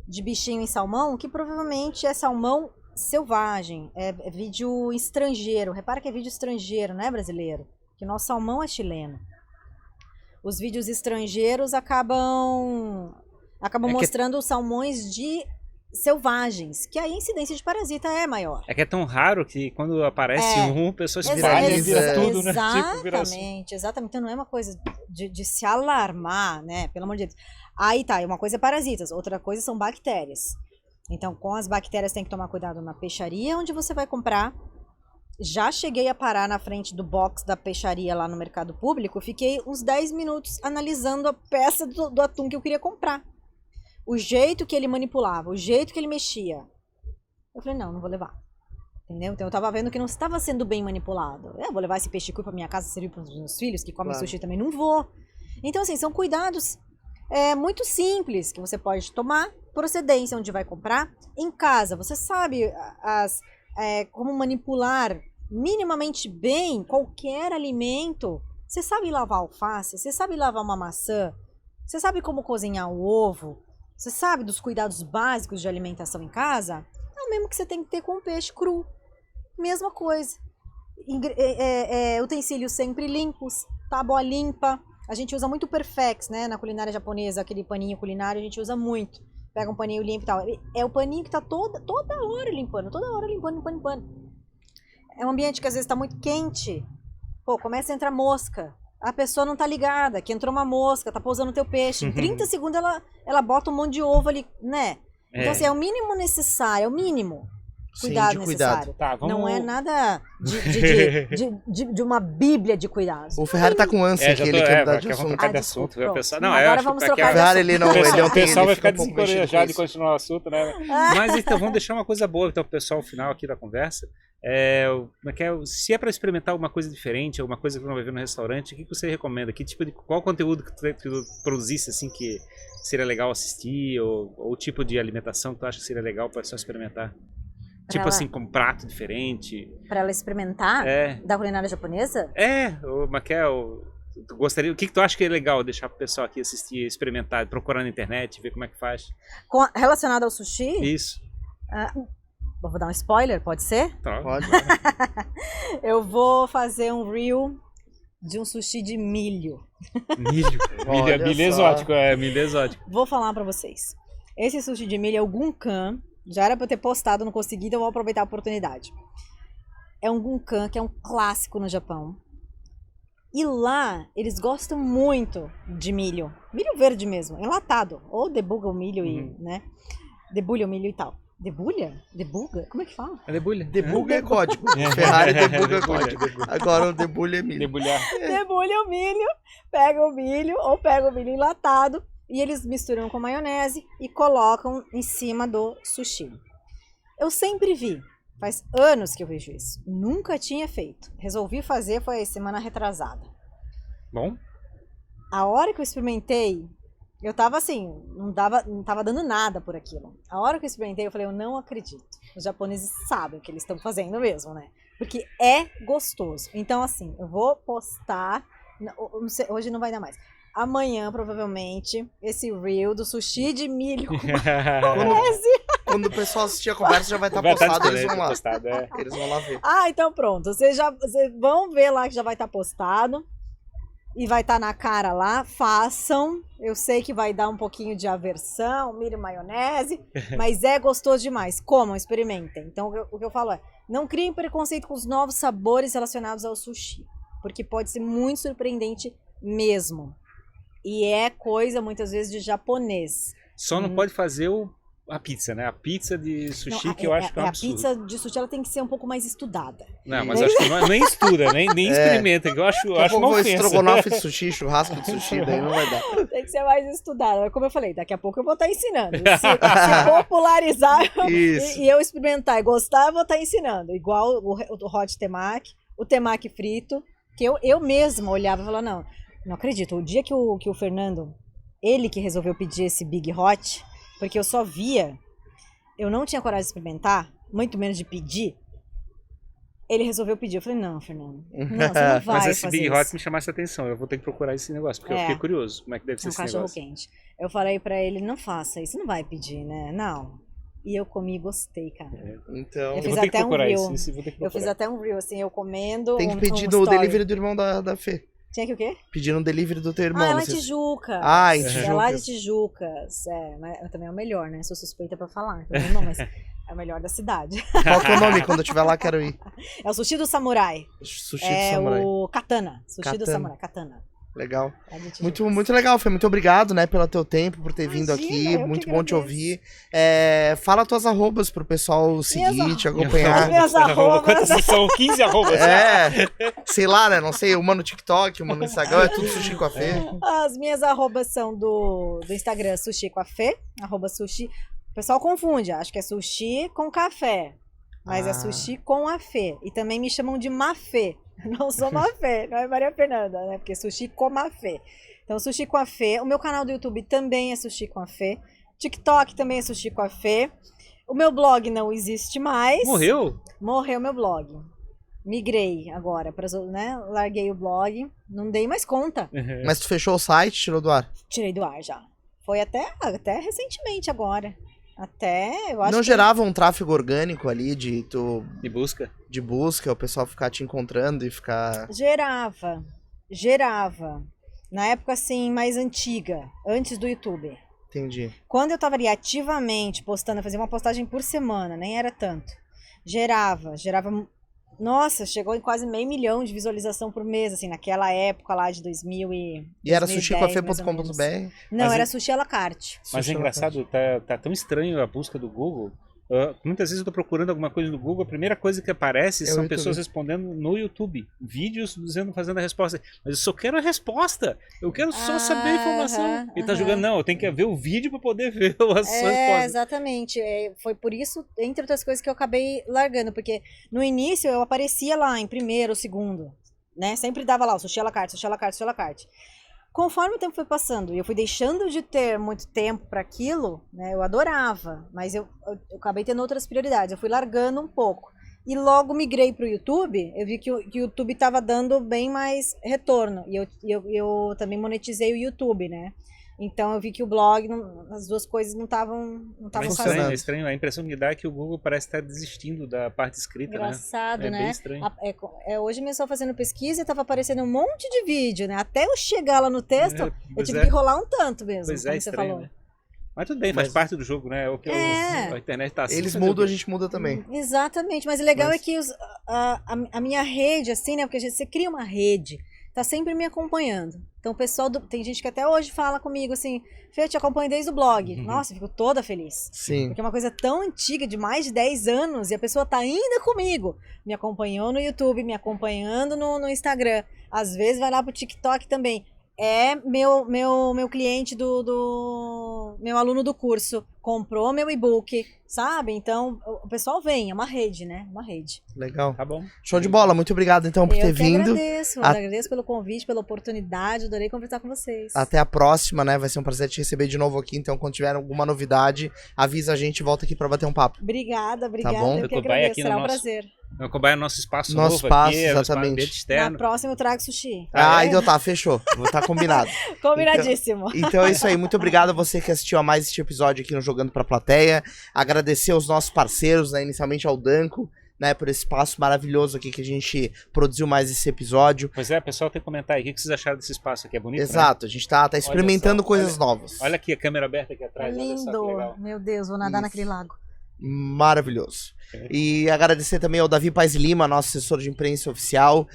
de bichinho em salmão, que provavelmente é salmão selvagem, é vídeo estrangeiro. Repara que é vídeo estrangeiro, não é brasileiro, que o nosso salmão é chileno. Os vídeos estrangeiros acabam mostrando os salmões selvagens, que a incidência de parasita é maior. É que é tão raro que quando aparece a pessoa se vira tudo, né? Exatamente. Então não é uma coisa de se alarmar, né? Pelo amor de Deus. Aí tá, uma coisa é parasitas, outra coisa são bactérias. Então, com as bactérias tem que tomar cuidado na peixaria onde você vai comprar. Já cheguei a parar na frente do box da peixaria lá no mercado público. Fiquei uns 10 minutos analisando a peça do atum que eu queria comprar. O jeito que ele manipulava, o jeito que ele mexia. Eu falei, não vou levar. Entendeu? Então eu tava vendo que não estava sendo bem manipulado. Eu vou levar esse peixe cru pra minha casa, servir para os meus filhos que comem sushi também. Não vou. Então, assim, são cuidados muito simples que você pode tomar. Procedência, onde vai comprar. Em casa, você sabe como manipular minimamente bem qualquer alimento. Você sabe lavar alface, você sabe lavar uma maçã, você sabe como cozinhar o ovo, você sabe dos cuidados básicos de alimentação em casa? É o mesmo que você tem que ter com o peixe cru. Mesma coisa. Utensílios sempre limpos, tábua limpa. A gente usa muito Perfex, né? Na culinária japonesa, aquele paninho culinário, a gente usa muito. Pega um paninho limpo e tal. É o paninho que tá toda hora limpando. limpando. É um ambiente que às vezes tá muito quente. Pô, começa a entrar mosca. a pessoa não tá ligada, que entrou uma mosca, tá pousando no teu peixe. Em 30 segundos ela bota um monte de ovo ali, né? Então, assim, é o mínimo necessário, é o mínimo. Cuidado necessário. Tá, vamos... Não é nada de uma bíblia de cuidados. O Ferrari tá com ânsia aqui, ele quer mudar de assunto. Trocar de assunto. Desculpa, Pessoal, não, não, agora vamos trocar O Ferrari, ele não o tem, pessoal vai ele ficar fica um pouco mexido desencorajado de com isso. continuar o assunto, né? Mas então, vamos deixar uma coisa boa então, pro pessoal final aqui da conversa. Se é para experimentar alguma coisa diferente, alguma coisa que não vai ver no restaurante, o que você recomenda? Qual conteúdo que tu produzisse assim que seria legal assistir, ou o tipo de alimentação que tu acha que seria legal para só experimentar? Tipo assim, com um prato diferente. Pra ela experimentar da culinária japonesa? Tu gostaria, o que tu acha que é legal deixar pro pessoal aqui assistir, experimentar, procurar na internet, ver como é que faz? Relacionado ao sushi? Isso. Vou dar um spoiler, pode ser? Tá. Pode. Eu vou fazer um reel de um sushi de milho. Milho Olha exótico, milho exótico. Vou falar pra vocês. Esse sushi de milho é o gunkan. Já era pra eu ter postado, não consegui, então eu vou aproveitar a oportunidade. É um gunkan, que é um clássico no Japão. E lá, eles gostam muito de milho. Milho verde mesmo, enlatado. Ou debulga o milho né? Debulha o milho e tal. Debulha? Debuga? Como é que fala? Debulha. Debulha é código. Ferrari debulha é código. Agora o debulha é milho. Debulhar. Debulha o milho, pega o milho ou pega o milho enlatado e eles misturam com maionese e colocam em cima do sushi. Eu sempre vi, faz anos que eu vejo isso. Nunca tinha feito. Resolvi fazer, foi a semana retrasada. Bom? A hora que eu experimentei, eu tava assim, não tava dando nada por aquilo. A hora que eu experimentei, eu falei, eu não acredito. Os japoneses sabem o que eles estão fazendo mesmo, né? Porque é gostoso. Então, assim, eu vou postar, não sei, hoje não vai dar mais. Amanhã, provavelmente, esse reel do sushi de milho com maionese. Quando o pessoal assistir a conversa, já vai estar postado, eles vão lá. Postado, Eles vão lá ver. Então pronto. Vocês vão ver lá que já vai estar postado. E vai estar na cara lá, façam. Eu sei que vai dar um pouquinho de aversão, milho e maionese, mas é gostoso demais. Comam, experimentem. Então o que eu falo é, não criem preconceito com os novos sabores relacionados ao sushi, porque pode ser muito surpreendente mesmo. E é coisa, muitas vezes, de japonês. Só não pode fazer a pizza, né? A pizza de sushi Não, que eu acho que é um a absurdo. pizza de sushi ela tem que ser um pouco mais estudada. Não, mas acho que nem estuda, nem experimenta, que eu acho uma ofensa. Estrogonofe de sushi, churrasco de sushi, daí não vai dar. Tem que ser mais estudada. Como eu falei, daqui a pouco eu vou estar ensinando. Se popularizar e eu experimentar e gostar, eu vou estar ensinando. Igual o hot temaki, o temaki frito, que eu mesma olhava e falava, não acredito. O dia que o Fernando, ele que resolveu pedir esse Big Hot, porque eu só via, eu não tinha coragem de experimentar, muito menos de pedir. Ele resolveu pedir. Eu falei, não, Fernando, não, você não vai mas esse fazer Big isso. Hot me chamasse a atenção. Eu vou ter que procurar esse negócio, porque eu fiquei curioso. Como é que deve ser esse cachorro negócio? quente. Eu falei pra ele, não faça isso, não vai pedir, né? Não. E eu comi e gostei, cara. Então, Eu fiz até um reel. Eu fiz até um reel, assim, eu comendo. Tem que pedir no delivery do irmão da Fê. Tinha que o quê? Pedir no delivery do teu irmão. Ela é Tijuca. Em Tijuca. É lá de Tijucas. Mas também é o melhor, né? Sou suspeita pra falar. Não, mas é o melhor da cidade. Qual que é o nome? Quando eu estiver lá, quero ir. É o Sushi do Samurai. Sushi do Samurai. É o Katana. Sushi do Samurai. Katana. Legal. Muito legal, Fê. Muito obrigado, né, pelo teu tempo, por ter vindo aqui. Muito bom te ouvir. Fala tuas arrobas pro pessoal seguir, te acompanhar. Minhas arrobas. Quantas são? 15 arrobas. Sei lá, né? Não sei, uma no TikTok, uma no Instagram, é tudo Sushi com a Fê. As minhas arrobas são do Instagram, Sushi com a Fê, @sushi. O pessoal confunde, acho que é sushi com café. Mas é sushi com a Fê. E também me chamam de Mafê. Não sou Mafê, não é Maria Fernanda, né? Porque é sushi com a Fê. Então, Sushi com a Fê. O meu canal do YouTube também é Sushi com a Fê. TikTok também é Sushi com a Fê. O meu blog não existe mais. Morreu? Morreu meu blog. Migrei agora, né? Larguei o blog, não dei mais conta. Mas tu fechou o site, tirou do ar? Tirei do ar já. Foi até recentemente agora. Eu acho não gerava um tráfego orgânico ali de busca? De busca, o pessoal ficar te encontrando e ficar... Gerava. Na época, assim, mais antiga, antes do YouTube. Entendi. Quando eu tava ali ativamente postando, eu fazia uma postagem por semana, nem era tanto. Gerava Nossa, chegou em quase 500 mil de visualização por mês, assim, naquela época lá de 2000 e era 2010, sushicofê.com.br? Não, Mas era sushi à la carte. Mas é engraçado, tá tão estranho a busca do Google. Muitas vezes eu tô procurando alguma coisa no Google, a primeira coisa que aparece são pessoas respondendo no YouTube. Vídeos fazendo a resposta. Mas eu só quero a resposta. Eu quero só saber a informação. E tá jogando, não, eu tenho que ver o vídeo para poder ver as respostas. Exatamente. Foi por isso, entre outras coisas, que eu acabei largando. Porque no início eu aparecia lá em primeiro, segundo. Né? Sempre dava lá o sushi à la carte, sushi à la carte, sushi à la carte. Conforme o tempo foi passando e eu fui deixando de ter muito tempo para aquilo, né, eu adorava, mas eu acabei tendo outras prioridades, eu fui largando um pouco. E logo migrei para o YouTube, eu vi que o YouTube estava dando bem mais retorno, e eu também monetizei o YouTube, né? Então eu vi que o blog, as duas coisas não estavam fazendo. É estranho, a impressão que me dá é que o Google parece estar desistindo da parte escrita, Engraçado, né? né? Bem estranho. Hoje mesmo fazendo pesquisa e estava aparecendo um monte de vídeo, né? Até eu chegar lá no texto, eu tive que rolar um tanto mesmo, pois como é, você estranho, falou. Né? Mas tudo bem, faz parte do jogo, né? A internet tá assim. Eles mudam, a gente muda também. Exatamente, mas o legal é que a minha rede, assim, né? Porque você cria uma rede, tá sempre me acompanhando. Então o pessoal, tem gente que até hoje fala comigo assim, Fê, eu te acompanho desde o blog. Nossa, eu fico toda feliz. Sim. Porque é uma coisa tão antiga, de mais de 10 anos, e a pessoa tá ainda comigo. Me acompanhou no YouTube, me acompanhando no Instagram. Às vezes vai lá pro TikTok também. É meu cliente meu aluno do curso, comprou meu e-book, sabe? Então, o pessoal vem, é uma rede, né? Uma rede. Legal. Tá bom. Show de bola, muito obrigado então por ter vindo. Agradeço pelo convite, pela oportunidade, adorei conversar com vocês. Até a próxima, né? Vai ser um prazer te receber de novo aqui, então quando tiver alguma novidade, avisa a gente e volta aqui pra bater um papo. Obrigada, Tá bom? eu que agradeço, será um prazer. Vamos acabar nosso espaço novo espaço, aqui, exatamente. Externo. Na próxima eu trago sushi. Então tá, fechou. Vou estar combinado. Combinadíssimo. Então é isso aí. Muito obrigado a você que assistiu a mais este episódio aqui no Jogando Pra Plateia. Agradecer aos nossos parceiros, né, inicialmente ao Danco, né, por esse espaço maravilhoso aqui que a gente produziu mais esse episódio. Pois é, pessoal tem que comentar aí. O que vocês acharam desse espaço aqui? É bonito, Exato, né? A gente tá experimentando coisas novas. Olha aqui a câmera aberta aqui atrás. Lindo. Meu Deus, vou nadar naquele lago. Maravilhoso. E agradecer também ao Davi Paes Lima, nosso assessor de imprensa oficial,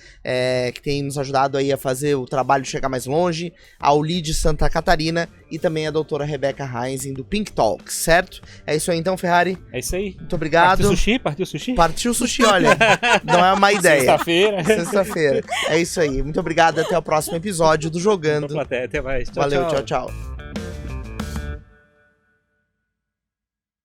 que tem nos ajudado aí a fazer o trabalho chegar mais longe, ao Lid Santa Catarina e também a doutora Rebeca Heinzen do Pink Talks, certo? É isso aí então, Ferrari. É isso aí. Muito obrigado. Partiu sushi? Partiu sushi, olha. Não é uma ideia. Sexta-feira. É isso aí. Muito obrigado. Até o próximo episódio do Jogando. Até mais. Valeu, tchau.